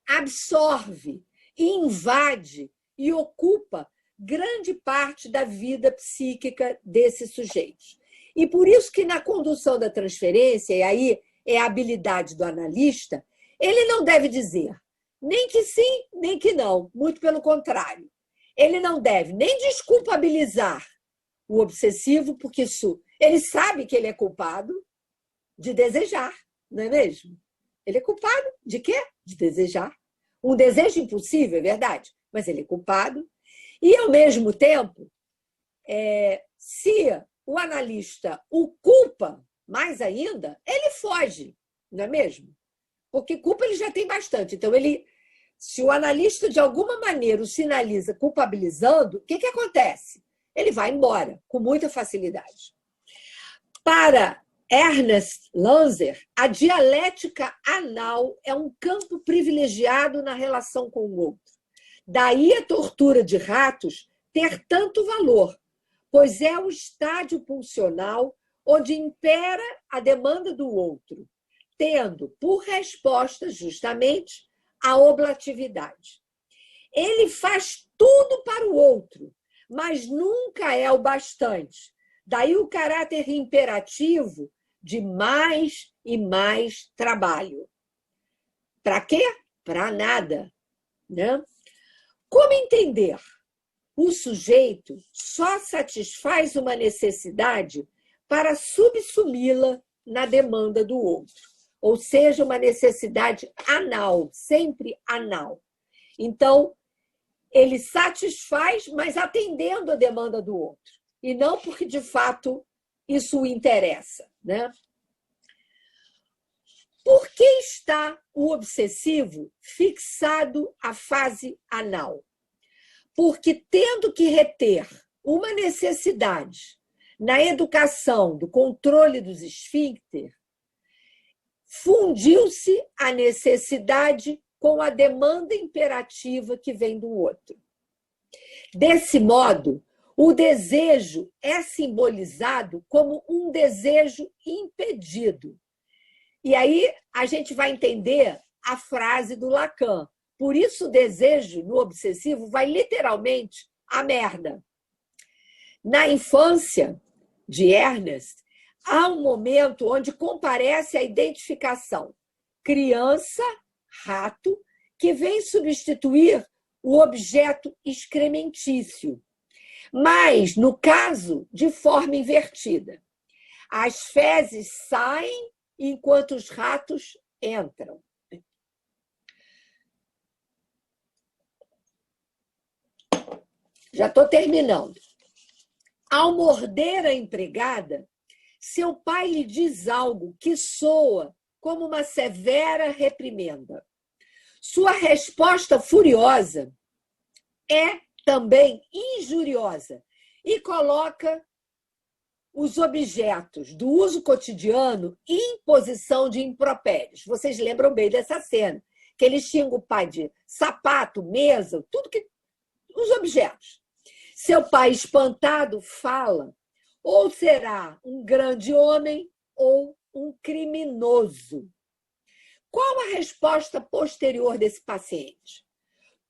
S1: Absorve, invade e ocupa grande parte da vida psíquica desses sujeitos. E por isso que na condução da transferência, e aí é a habilidade do analista, ele não deve dizer nem que sim, nem que não, muito pelo contrário. Ele não deve nem desculpabilizar o obsessivo, porque isso, ele sabe que ele é culpado de desejar, não é mesmo? Ele é culpado de quê? De desejar. Um desejo impossível, é verdade, mas ele é culpado. E, ao mesmo tempo, se o analista o culpa mais ainda, ele foge, não é mesmo? Porque culpa ele já tem bastante. Então, se o analista, de alguma maneira, o sinaliza culpabilizando, o que acontece? Ele vai embora, com muita facilidade. Para Ernest Lanzer, a dialética anal é um campo privilegiado na relação com o outro. Daí a tortura de ratos ter tanto valor, pois é o estádio pulsional onde impera a demanda do outro, tendo por resposta, justamente, a oblatividade. Ele faz tudo para o outro, mas nunca é o bastante. Daí o caráter imperativo de mais e mais trabalho. Para quê? Para nada, né? Como entender? O sujeito só satisfaz uma necessidade para subsumi-la na demanda do outro. Ou seja, uma necessidade anal, sempre anal. Então, ele satisfaz, mas atendendo a demanda do outro. E não porque, de fato, isso o interessa, né? Por que está o obsessivo fixado à fase anal? Porque, tendo que reter uma necessidade na educação do controle dos esfíncter, fundiu-se a necessidade com a demanda imperativa que vem do outro. Desse modo, o desejo é simbolizado como um desejo impedido. E aí a gente vai entender a frase do Lacan. Por isso o desejo no obsessivo vai literalmente à merda. Na infância de Ernest, há um momento onde comparece a identificação criança-rato, que vem substituir o objeto excrementício, mas, no caso, de forma invertida. As fezes saem enquanto os ratos entram. Já estou terminando. Ao morder a empregada, seu pai lhe diz algo que soa como uma severa reprimenda. Sua resposta furiosa é também injuriosa e coloca os objetos do uso cotidiano em posição de impropérios. Vocês lembram bem dessa cena, que ele xinga o pai de sapato, mesa, tudo que... os objetos. Seu pai, espantado, fala: ou será um grande homem ou um criminoso. Qual a resposta posterior desse paciente?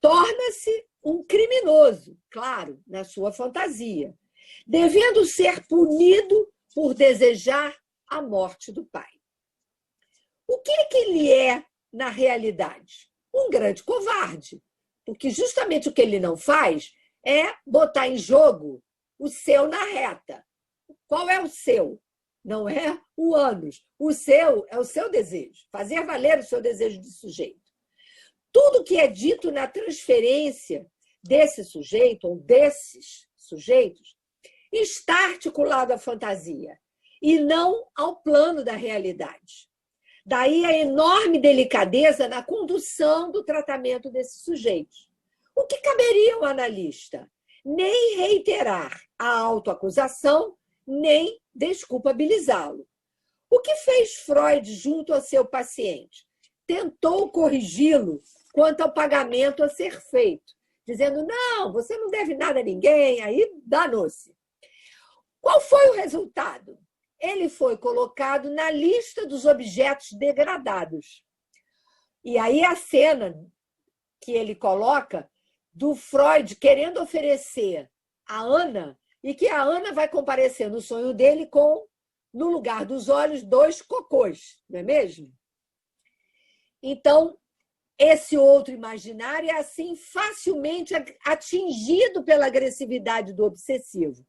S1: Torna-se um criminoso, claro, na sua fantasia, devendo ser punido por desejar a morte do pai. O que ele é na realidade? Um grande covarde, porque justamente o que ele não faz é botar em jogo o seu na reta. Qual é o seu? Não é o ânus. O seu é o seu desejo, fazer valer o seu desejo de sujeito. Tudo que é dito na transferência desse sujeito ou desses sujeitos está articulado à fantasia e não ao plano da realidade. Daí a enorme delicadeza na condução do tratamento desses sujeitos. O que caberia ao analista? Nem reiterar a autoacusação, nem desculpabilizá-lo. O que fez Freud junto ao seu paciente? Tentou corrigi-lo quanto ao pagamento a ser feito, dizendo: não, você não deve nada a ninguém, aí danou-se. Qual foi o resultado? Ele foi colocado na lista dos objetos degradados. E aí a cena que ele coloca do Freud querendo oferecer a Ana, e que a Ana vai comparecer no sonho dele com, no lugar dos olhos, 2 cocôs, não é mesmo? Então, esse outro imaginário é assim facilmente atingido pela agressividade do obsessivo.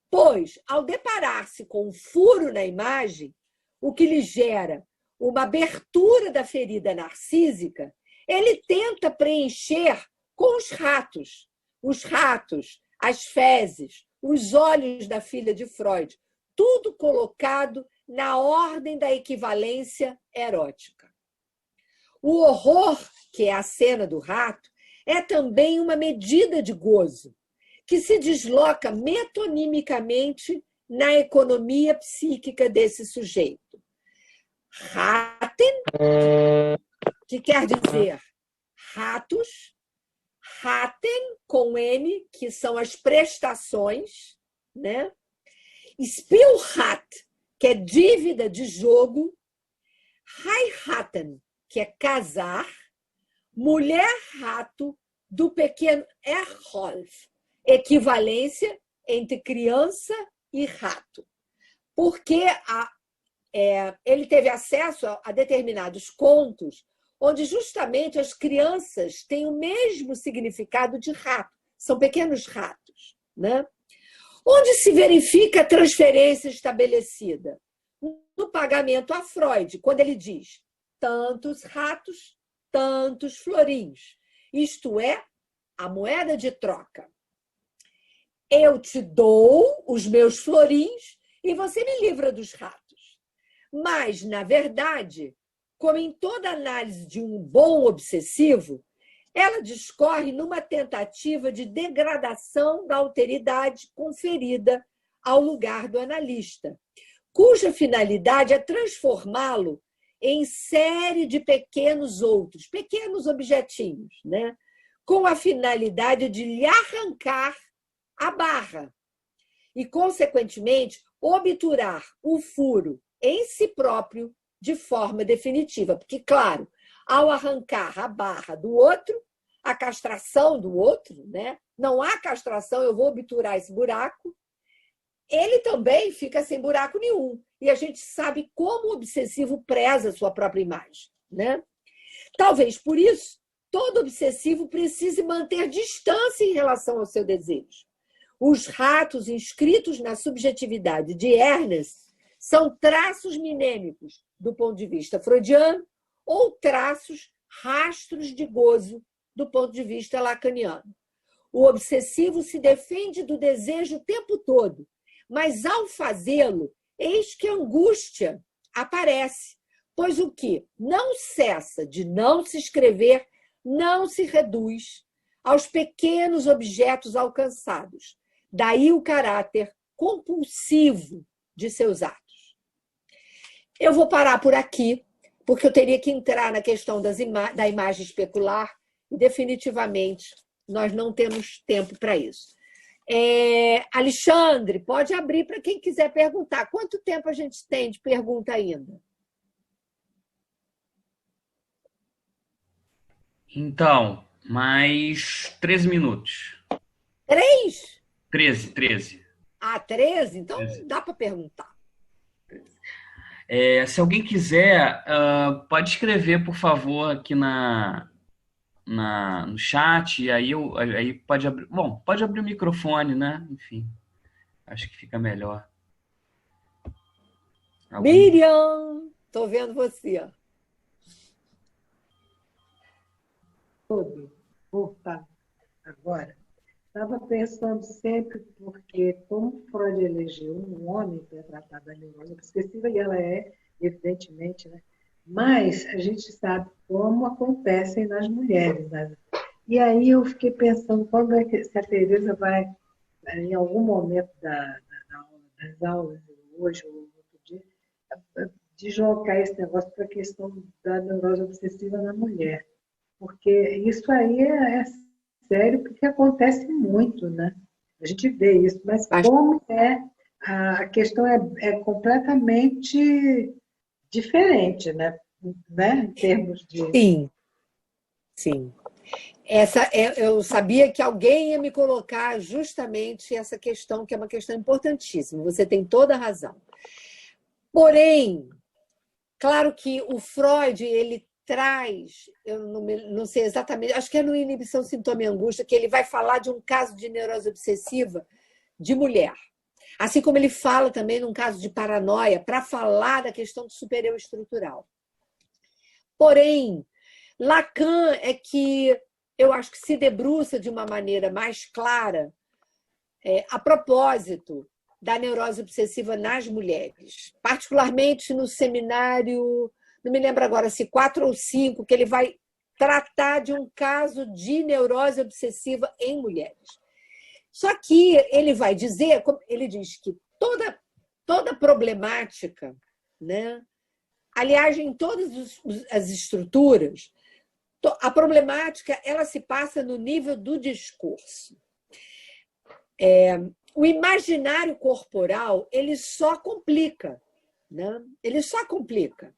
S1: Pois, ao deparar-se com um furo na imagem, o que lhe gera uma abertura da ferida narcísica, ele tenta preencher com os ratos, as fezes, os olhos da filha de Freud, tudo colocado na ordem da equivalência erótica. O horror, que é a cena do rato, é também uma medida de gozo, que se desloca metonimicamente na economia psíquica desse sujeito. Raten, que quer dizer ratos, raten com N, que são as prestações, né? Spielrat, que é dívida de jogo, heiraten, que é casar, mulher-rato do pequeno Erholf, equivalência entre criança e rato. Porque ele teve acesso a determinados contos onde justamente as crianças têm o mesmo significado de rato, são pequenos ratos, né? Onde se verifica a transferência estabelecida? No pagamento a Freud, quando ele diz tantos ratos, tantos florinhos. Isto é, a moeda de troca. Eu te dou os meus florinhos e você me livra dos ratos. Mas, na verdade, como em toda análise de um bom obsessivo, ela discorre numa tentativa de degradação da alteridade conferida ao lugar do analista, cuja finalidade é transformá-lo em série de pequenos objetinhos, né? Com a finalidade de lhe arrancar a barra e, consequentemente, obturar o furo em si próprio de forma definitiva. Porque, claro, ao arrancar a barra do outro, a castração do outro, né? Não há castração, eu vou obturar esse buraco, ele também fica sem buraco nenhum. E a gente sabe como o obsessivo preza a sua própria imagem, né? Talvez por isso, todo obsessivo precise manter distância em relação ao seu desejo. Os ratos inscritos na subjetividade de Ernest são traços minêmicos do ponto de vista freudiano ou traços, rastros de gozo do ponto de vista lacaniano. O obsessivo se defende do desejo o tempo todo, mas ao fazê-lo, eis que a angústia aparece, pois o que não cessa de não se escrever não se reduz aos pequenos objetos alcançados. Daí o caráter compulsivo de seus atos. Eu vou parar por aqui, porque eu teria que entrar na questão da imagem especular e, definitivamente, nós não temos tempo para isso. Alexandre, pode abrir para quem quiser perguntar. Quanto tempo a gente tem de pergunta ainda?
S2: Então, mais 13 minutos.
S1: 3?
S2: 13.
S1: Ah, 13? Então
S2: 13.
S1: dá para perguntar.
S2: Se alguém quiser, pode escrever, por favor, aqui no chat, e aí pode abrir. Bom, pode abrir o microfone, né? Enfim, acho que fica melhor.
S1: Miriam, estou vendo você.
S3: Opa, agora. Estava pensando sempre, porque como Freud elegeu um homem para tratar da neurose obsessiva, e ela é, evidentemente, né? Mas a gente sabe como acontecem nas mulheres, né? E aí eu fiquei pensando, quando é que se a Teresa vai, em algum momento das aulas, hoje ou outro dia, deslocar esse negócio para a questão da neurose obsessiva na mulher. Porque isso aí é sério, porque acontece muito, né? A gente vê isso, mas como a questão é completamente diferente, né? Em termos de...
S1: Sim. Eu sabia que alguém ia me colocar justamente essa questão, que é uma questão importantíssima. Você tem toda a razão. Porém, claro que o Freud, ele traz, eu não sei exatamente, acho que é no Inibição, Sintoma e Angústia, que ele vai falar de um caso de neurose obsessiva de mulher. Assim como ele fala também num caso de paranoia, para falar da questão do super-eu estrutural. Porém, Lacan é que eu acho que se debruça de uma maneira mais clara a propósito da neurose obsessiva nas mulheres, particularmente no seminário, não me lembro agora se 4 ou 5, que ele vai tratar de um caso de neurose obsessiva em mulheres. Só que ele vai dizer, ele diz que toda problemática, né? Aliás, em todas as estruturas, a problemática ela se passa no nível do discurso. O imaginário corporal ele só complica, né? Ele só complica.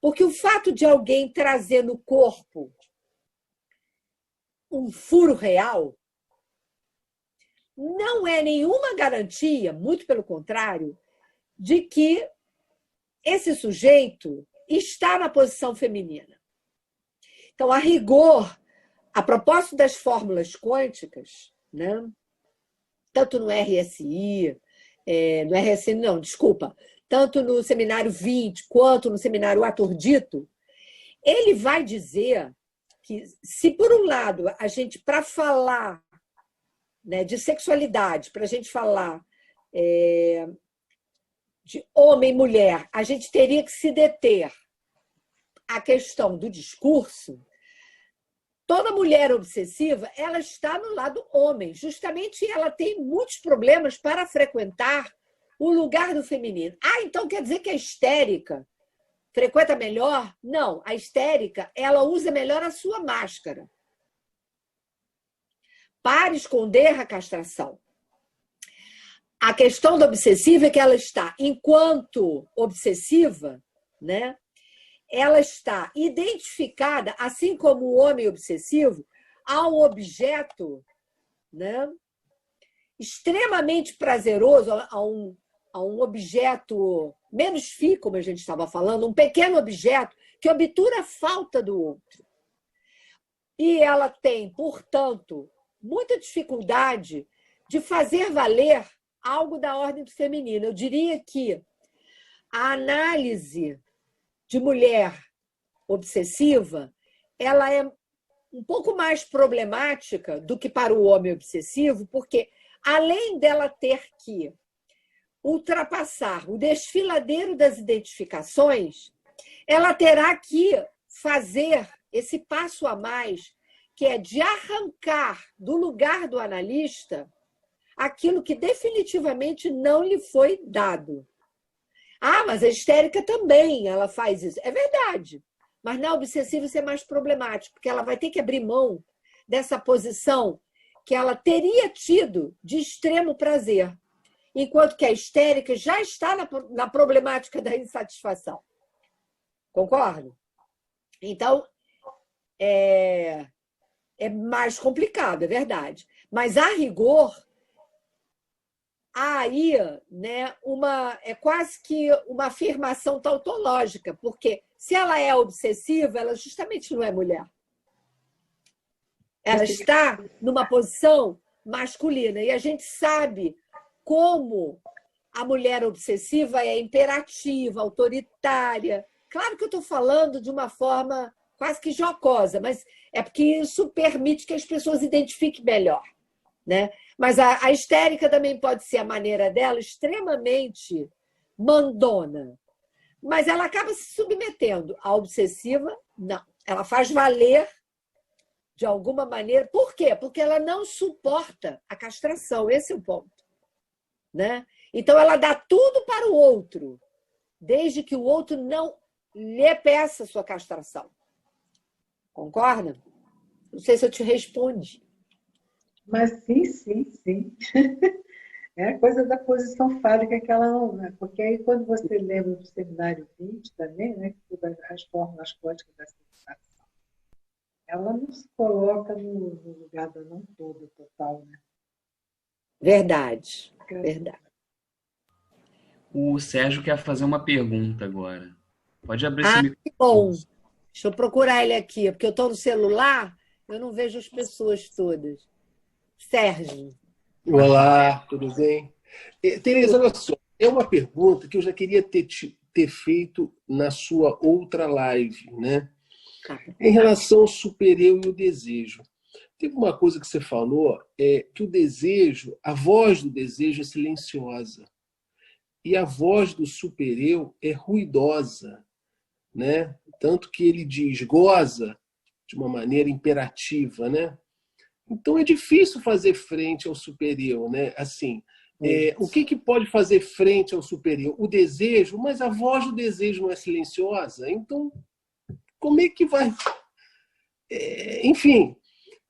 S1: Porque o fato de alguém trazer no corpo um furo real não é nenhuma garantia, muito pelo contrário, de que esse sujeito está na posição feminina. Então, a rigor, a propósito das fórmulas quânticas, né? Tanto no RSI, tanto no seminário 20 quanto no seminário Aturdito, ele vai dizer que, se por um lado, a gente, para falar, né, de sexualidade, para a gente falar de homem e mulher, a gente teria que se deter a questão do discurso, toda mulher obsessiva, ela está no lado homem. Justamente ela tem muitos problemas para frequentar o lugar do feminino. Ah, então quer dizer que a histérica frequenta melhor? Não, a histérica, ela usa melhor a sua máscara para esconder a castração. A questão da obsessiva é que ela está, enquanto obsessiva, né, ela está identificada, assim como o homem obsessivo, a um objeto, né, extremamente prazeroso, a um objeto menos fi, como a gente estava falando, um pequeno objeto que obtura a falta do outro. E ela tem, portanto, muita dificuldade de fazer valer algo da ordem do feminino. Eu diria que a análise de mulher obsessiva, ela é um pouco mais problemática do que para o homem obsessivo, porque além dela ter que ultrapassar o desfiladeiro das identificações, ela terá que fazer esse passo a mais, que é de arrancar do lugar do analista aquilo que definitivamente não lhe foi dado. Ah, mas a histérica também, ela faz isso. É verdade. Mas na obsessiva isso é mais problemático, porque ela vai ter que abrir mão dessa posição que ela teria tido de extremo prazer, enquanto que a histérica já está na problemática da insatisfação. Concordo? Então, é mais complicado, é verdade. Mas, a rigor, há aí, né, é quase que uma afirmação tautológica, porque se ela é obsessiva, ela justamente não é mulher. Ela está numa posição masculina. E a gente sabe como a mulher obsessiva é imperativa, autoritária. Claro que eu estou falando de uma forma quase que jocosa, mas é porque isso permite que as pessoas identifiquem melhor, né? Mas a histérica também pode ser a maneira dela extremamente mandona. Mas ela acaba se submetendo. A obsessiva, não. Ela faz valer de alguma maneira. Por quê? Porque ela não suporta a castração. Esse é o ponto, né? Então, ela dá tudo para o outro, desde que o outro não lhe peça sua castração. Concorda? Não sei se eu te respondi.
S3: Mas sim, sim, sim. É a coisa da posição fálica que ela não... Né? Porque aí, quando você lembra do seminário 20 também, né, que as fórmulas quânticas da sensação, ela não se coloca no lugar da não toda, total, né?
S1: Verdade, verdade.
S2: O Sérgio quer fazer uma pergunta agora. Pode abrir esse microfone.
S1: Que bom. Deixa eu procurar ele aqui, porque eu estou no celular, eu não vejo as pessoas todas. Sérgio.
S4: Olá, tudo bem? Tereza, olha só, é uma pergunta que eu já queria ter feito na sua outra live, né? Em relação ao supereu e o desejo. Teve uma coisa que você falou, que o desejo, a voz do desejo é silenciosa. E a voz do supereu é ruidosa, né? Tanto que ele diz goza de uma maneira imperativa, né? Então é difícil fazer frente ao supereu, né? Assim, o que pode fazer frente ao supereu? O desejo, mas a voz do desejo não é silenciosa. Então, como é que vai? Enfim,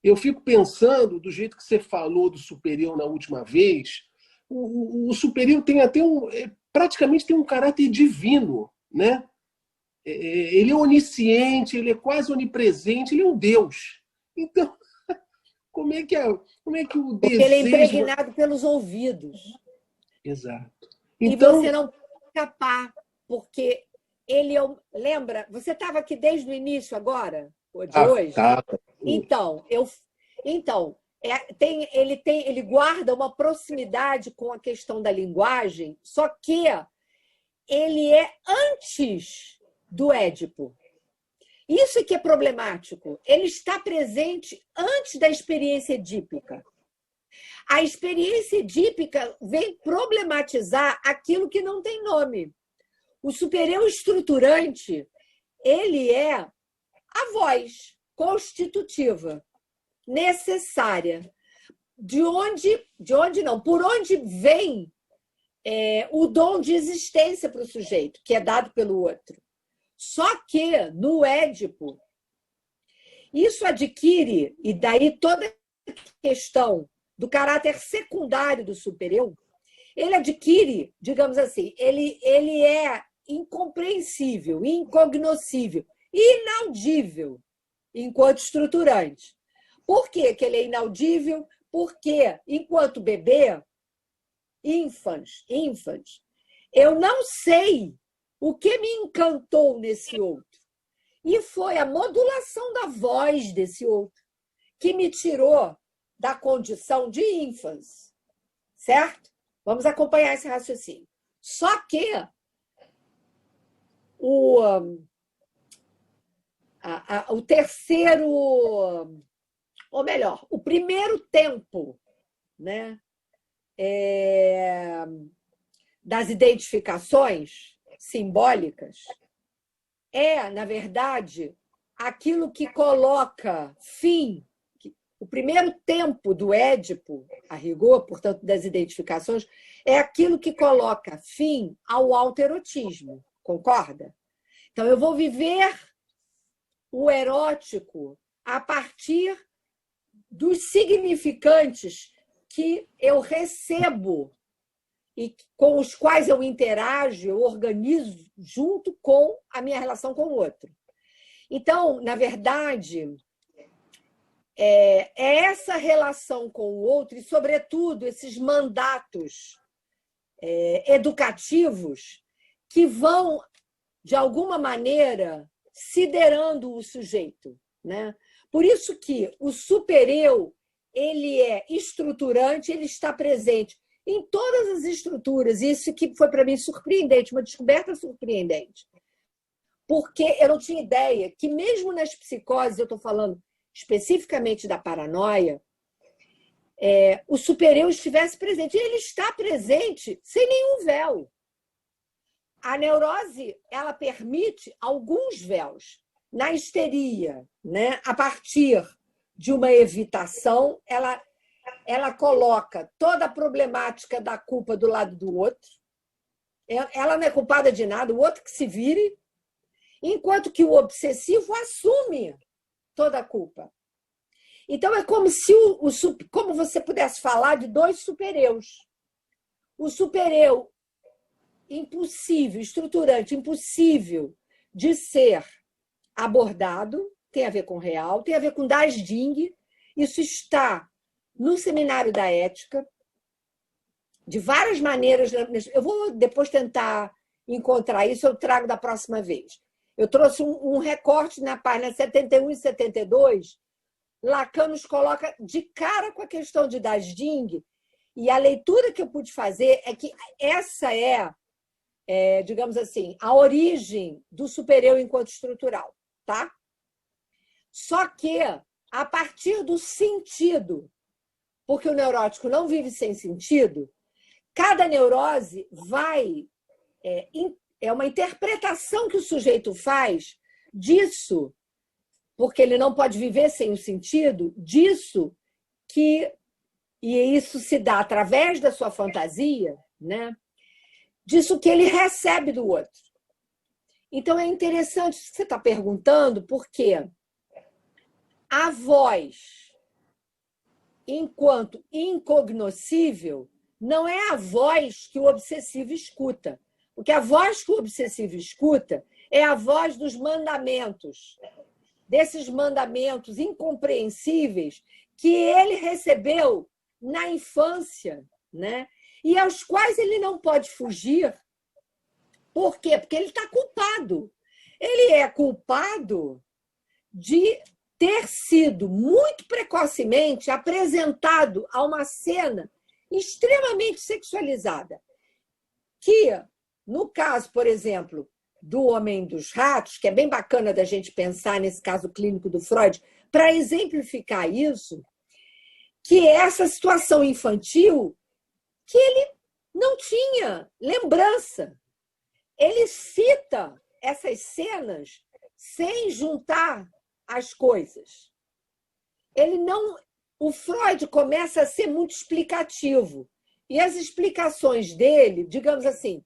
S4: eu fico pensando do jeito que você falou do supereu na última vez. O supereu tem até praticamente tem um caráter divino, né? Ele é onisciente, ele é quase onipresente, ele é um Deus. Então, como é que o desejo...
S1: Porque ele é impregnado pelos ouvidos.
S4: Exato.
S1: Então... E você não pode escapar, porque ele é... Lembra? Você estava aqui desde o início agora? De hoje?
S4: Tá.
S1: Então, ele guarda uma proximidade com a questão da linguagem, só que ele é antes do Édipo. Isso que é problemático. Ele está presente antes da experiência edípica. A experiência edípica vem problematizar aquilo que não tem nome. O supereu estruturante, ele é a voz constitutiva, necessária. Por onde vem o dom de existência para o sujeito, que é dado pelo outro. Só que, no Édipo, isso adquire, e daí toda a questão do caráter secundário do supereu, ele adquire, digamos assim, ele é incompreensível, incognoscível, inaudível enquanto estruturante. Por que ele é inaudível? Porque, enquanto bebê, infant, eu não sei o que me encantou nesse outro. E foi a modulação da voz desse outro que me tirou da condição de infância. Certo? Vamos acompanhar esse raciocínio. Só que o terceiro, ou melhor, o primeiro tempo, né, das identificações simbólicas na verdade, aquilo que coloca fim. O primeiro tempo do Édipo, a rigor, portanto, das identificações, é aquilo que coloca fim ao autoerotismo. Concorda? Então, eu vou viver o erótico a partir dos significantes que eu recebo e com os quais eu interajo, eu organizo junto com a minha relação com o outro. Então, na verdade, é essa relação com o outro e, sobretudo, esses mandatos educativos que vão, de alguma maneira, siderando o sujeito, né? Por isso que o supereu, ele é estruturante, ele está presente em todas as estruturas. Isso que foi para mim surpreendente, uma descoberta surpreendente. Porque eu não tinha ideia que mesmo nas psicoses, eu estou falando especificamente da paranoia, o supereu estivesse presente. E ele está presente sem nenhum véu. A neurose, ela permite alguns véus. Na histeria, né, a partir de uma evitação, ela coloca toda a problemática da culpa do lado do outro. Ela não é culpada de nada, o outro que se vire, enquanto que o obsessivo assume toda a culpa. Então, é como se como você pudesse falar de dois supereus. O supereu impossível, estruturante, impossível de ser abordado, tem a ver com real, tem a ver com Das Ding. Isso está no Seminário da Ética, de várias maneiras. Eu vou depois tentar encontrar isso, eu trago da próxima vez. Eu trouxe um recorte na página 71 e 72. Lacan nos coloca de cara com a questão de Das Ding, e a leitura que eu pude fazer é que essa digamos assim, a origem do supereu enquanto estrutural. Tá? Só que, a partir do sentido, porque o neurótico não vive sem sentido, cada neurose vai... É uma interpretação que o sujeito faz disso, porque ele não pode viver sem o sentido, disso que... E isso se dá através da sua fantasia, né? Disso que ele recebe do outro. Então, é interessante o que você está perguntando, porque a voz, enquanto incognoscível, não é a voz que o obsessivo escuta. Porque a voz que o obsessivo escuta é a voz dos mandamentos, desses mandamentos incompreensíveis que ele recebeu na infância, né? E aos quais ele não pode fugir. Por quê? Porque ele está culpado. Ele é culpado de ter sido muito precocemente apresentado a uma cena extremamente sexualizada. Que, no caso, por exemplo, do Homem dos Ratos, que é bem bacana da gente pensar nesse caso clínico do Freud, para exemplificar isso, que é essa situação infantil que ele não tinha lembrança. Ele cita essas cenas sem juntar as coisas. O Freud começa a ser muito explicativo. E as explicações dele, digamos assim,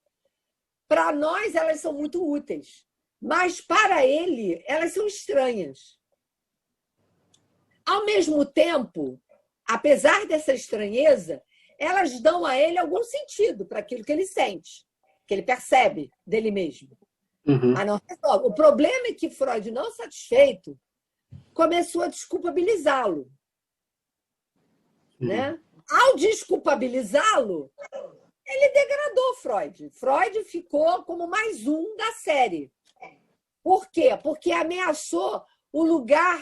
S1: para nós elas são muito úteis, mas para ele elas são estranhas. Ao mesmo tempo, apesar dessa estranheza, elas dão a ele algum sentido para aquilo que ele sente, que ele percebe dele mesmo.
S4: Uhum.
S1: O problema é que Freud, não satisfeito, começou a desculpabilizá-lo. Né? Ao desculpabilizá-lo, ele degradou Freud. Freud ficou como mais um da série. Por quê? Porque ameaçou o lugar,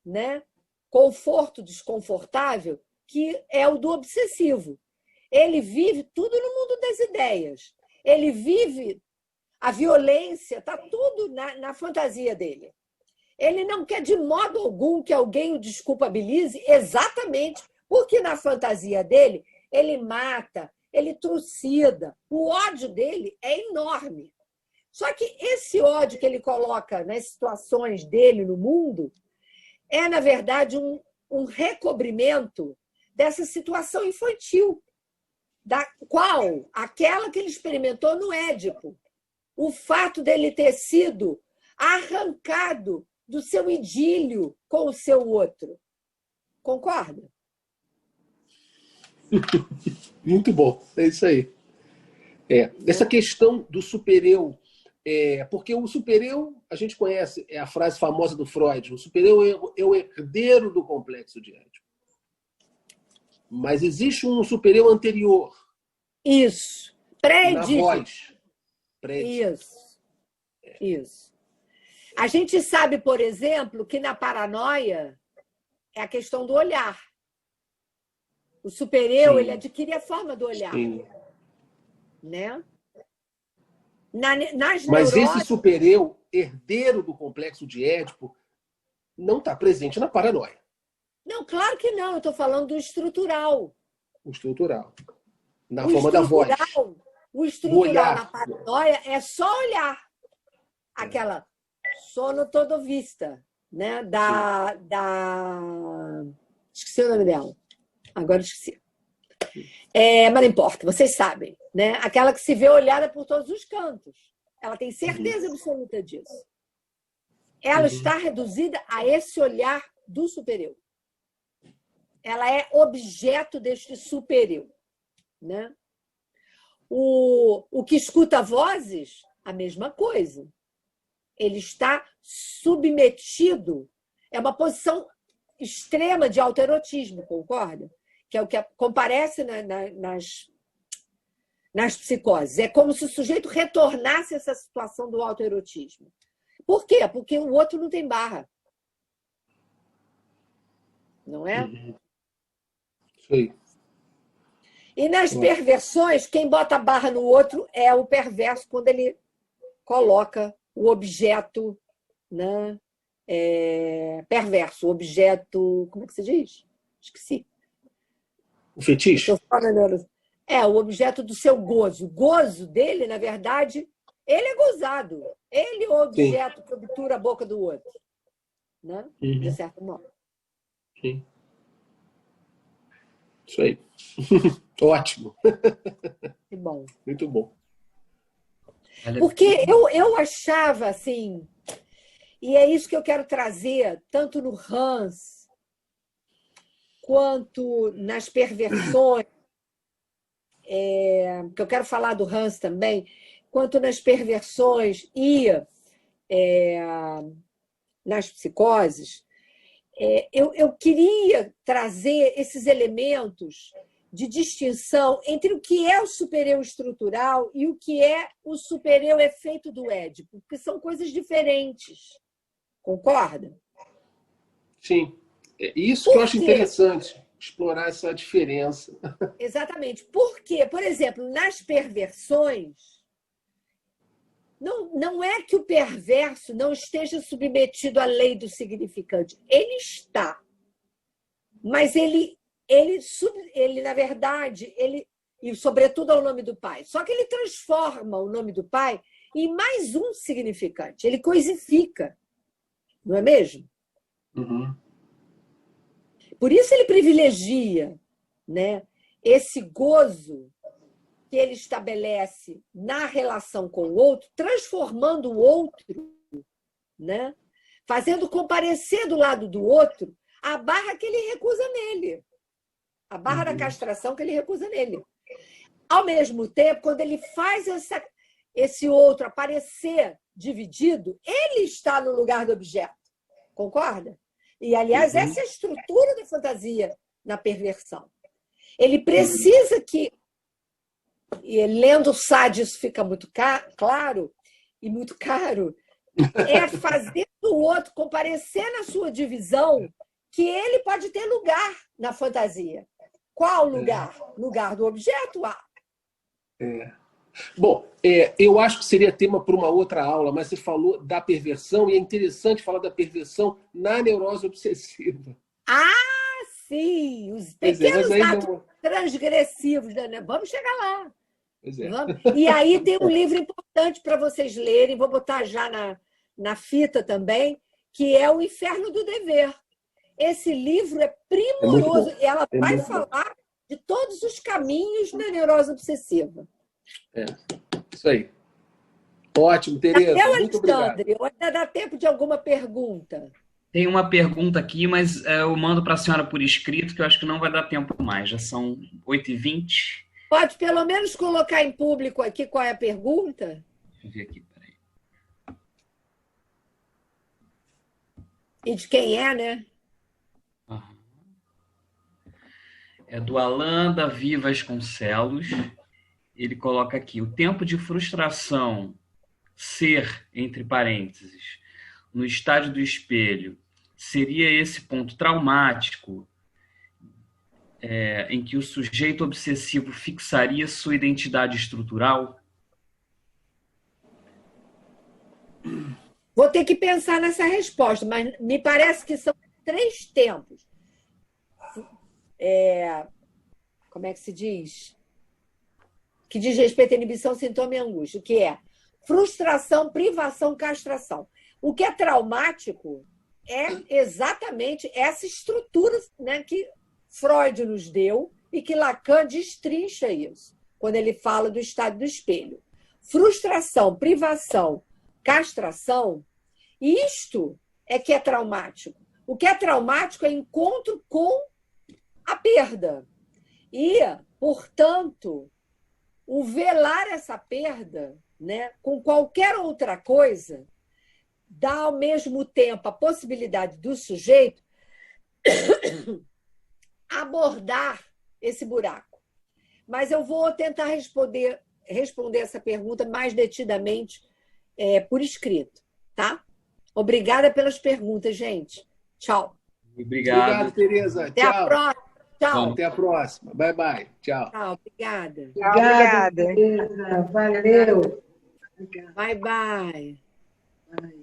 S1: né, conforto desconfortável, que é o do obsessivo. Ele vive tudo no mundo das ideias. Ele vive a violência, está tudo na fantasia dele. Ele não quer de modo algum que alguém o desculpabilize, exatamente porque na fantasia dele ele mata, ele trucida. O ódio dele é enorme. Só que esse ódio que ele coloca nas situações dele no mundo é, na verdade, um recobrimento dessa situação infantil, da qual aquela que ele experimentou no Édipo. O fato dele ter sido arrancado do seu idílio com o seu outro. Concorda?
S4: Muito bom, é isso aí. Essa questão do supereu, porque o supereu, a gente conhece a frase famosa do Freud, o supereu é o herdeiro do complexo de Édipo. Mas existe um supereu anterior.
S1: Isso.
S4: Na voz.
S1: Isso. A gente sabe, por exemplo, que na paranoia é a questão do olhar. O supereu, ele adquire a forma do olhar.
S4: Sim.
S1: Né?
S4: Mas esse supereu, herdeiro do complexo de Édipo, não está presente na paranoia.
S1: Não, claro que não. Eu estou falando do estrutural.
S4: O estrutural. Na forma da voz.
S1: O estrutural na paranoia é só olhar. Aquela sono todo vista, né? Esqueci o nome dela. Agora esqueci. Mas não importa, vocês sabem, né? Aquela que se vê olhada por todos os cantos. Ela tem certeza absoluta disso. Ela está reduzida a esse olhar do supereu. Ela é objeto deste supereu, né? O que escuta vozes, a mesma coisa. Ele está submetido. É uma posição extrema de autoerotismo, concorda? Que é o que comparece nas psicoses. É como se o sujeito retornasse a essa situação do autoerotismo. Por quê? Porque o outro não tem barra. Não é?
S4: Sim.
S1: E nas perversões, quem bota a barra no outro é o perverso, quando ele coloca o objeto, né, perverso, o objeto... Como é que se diz? Esqueci.
S4: O fetiche?
S1: O objeto do seu gozo. O gozo dele, na verdade, ele é gozado. Ele é o objeto que obtura a boca do outro. Né? De certo modo.
S4: Sim. Isso aí. Ótimo.
S1: Que bom.
S4: Muito bom.
S1: Porque eu achava, assim, e é isso que eu quero trazer, tanto no Hans, quanto nas perversões, que eu quero falar do Hans também, quanto nas perversões e nas psicoses, eu queria trazer esses elementos de distinção entre o que é o supereu estrutural e o que é o supereu efeito do Édipo, porque são coisas diferentes. Concorda?
S4: Sim. É isso que eu acho interessante, explorar essa diferença.
S1: Exatamente. Porque, por exemplo, nas perversões, não é que o perverso não esteja submetido à lei do significante. Ele está. Mas ele na verdade, ele e, sobretudo, ao nome do pai. Só que ele transforma o nome do pai em mais um significante. Ele coisifica, não é mesmo?
S4: Uhum.
S1: Por isso ele privilegia, né, esse gozo que ele estabelece na relação com o outro, transformando o outro, né, fazendo comparecer do lado do outro a barra que ele recusa nele, a barra da castração que ele recusa nele. Ao mesmo tempo, quando ele faz esse outro aparecer dividido, ele está no lugar do objeto. Concorda? E, aliás, essa é a estrutura da fantasia na perversão. Ele precisa que, e lendo Sade isso fica muito claro e muito caro, é fazer o outro comparecer na sua divisão que ele pode ter lugar na fantasia. Qual lugar? Lugar do objeto?
S4: Bom, eu acho que seria tema para uma outra aula, mas você falou da perversão e é interessante falar da perversão na neurose obsessiva.
S1: Ah, sim! Os pequenos atos transgressivos. Né? Vamos chegar lá. Vamos. E aí tem um livro importante para vocês lerem, vou botar já na fita também, que é O Inferno do Dever. Esse livro é primoroso. Ela vai falar de todos os caminhos da neurose obsessiva.
S4: Isso aí. Ótimo, Tereza. Muito obrigado.
S1: Ainda dá tempo de alguma pergunta?
S2: Tem uma pergunta aqui, mas eu mando para a senhora por escrito, que eu acho que não vai dar tempo mais. Já são 8h20.
S1: Pode pelo menos colocar em público aqui qual é a pergunta?
S2: Deixa eu ver aqui, peraí.
S1: E de quem é, né?
S2: É do Alan Davi Vasconcelos. Ele coloca aqui: o tempo de frustração ser, entre parênteses, no estádio do espelho, seria esse ponto traumático em que o sujeito obsessivo fixaria sua identidade estrutural?
S1: Vou ter que pensar nessa resposta, mas me parece que são 3 tempos. Como é que se diz? Que diz respeito à inibição, sintoma e angústia, o que é frustração, privação, castração. O que é traumático é exatamente essa estrutura, né, que Freud nos deu e que Lacan destrincha isso, quando ele fala do estado do espelho. Frustração, privação, castração, isto é que é traumático. O que é traumático é encontro com a perda. E, portanto, o velar essa perda, né, com qualquer outra coisa dá ao mesmo tempo a possibilidade do sujeito abordar esse buraco. Mas eu vou tentar responder essa pergunta mais detidamente por escrito, tá? Obrigada pelas perguntas, gente. Tchau.
S2: Obrigado,
S4: Tereza.
S1: Até a próxima. Tchau.
S4: Até a próxima. Bye, bye. Tchau.
S1: Tchau, obrigada.
S3: Obrigada. Valeu.
S1: Bye, bye.
S3: Bye.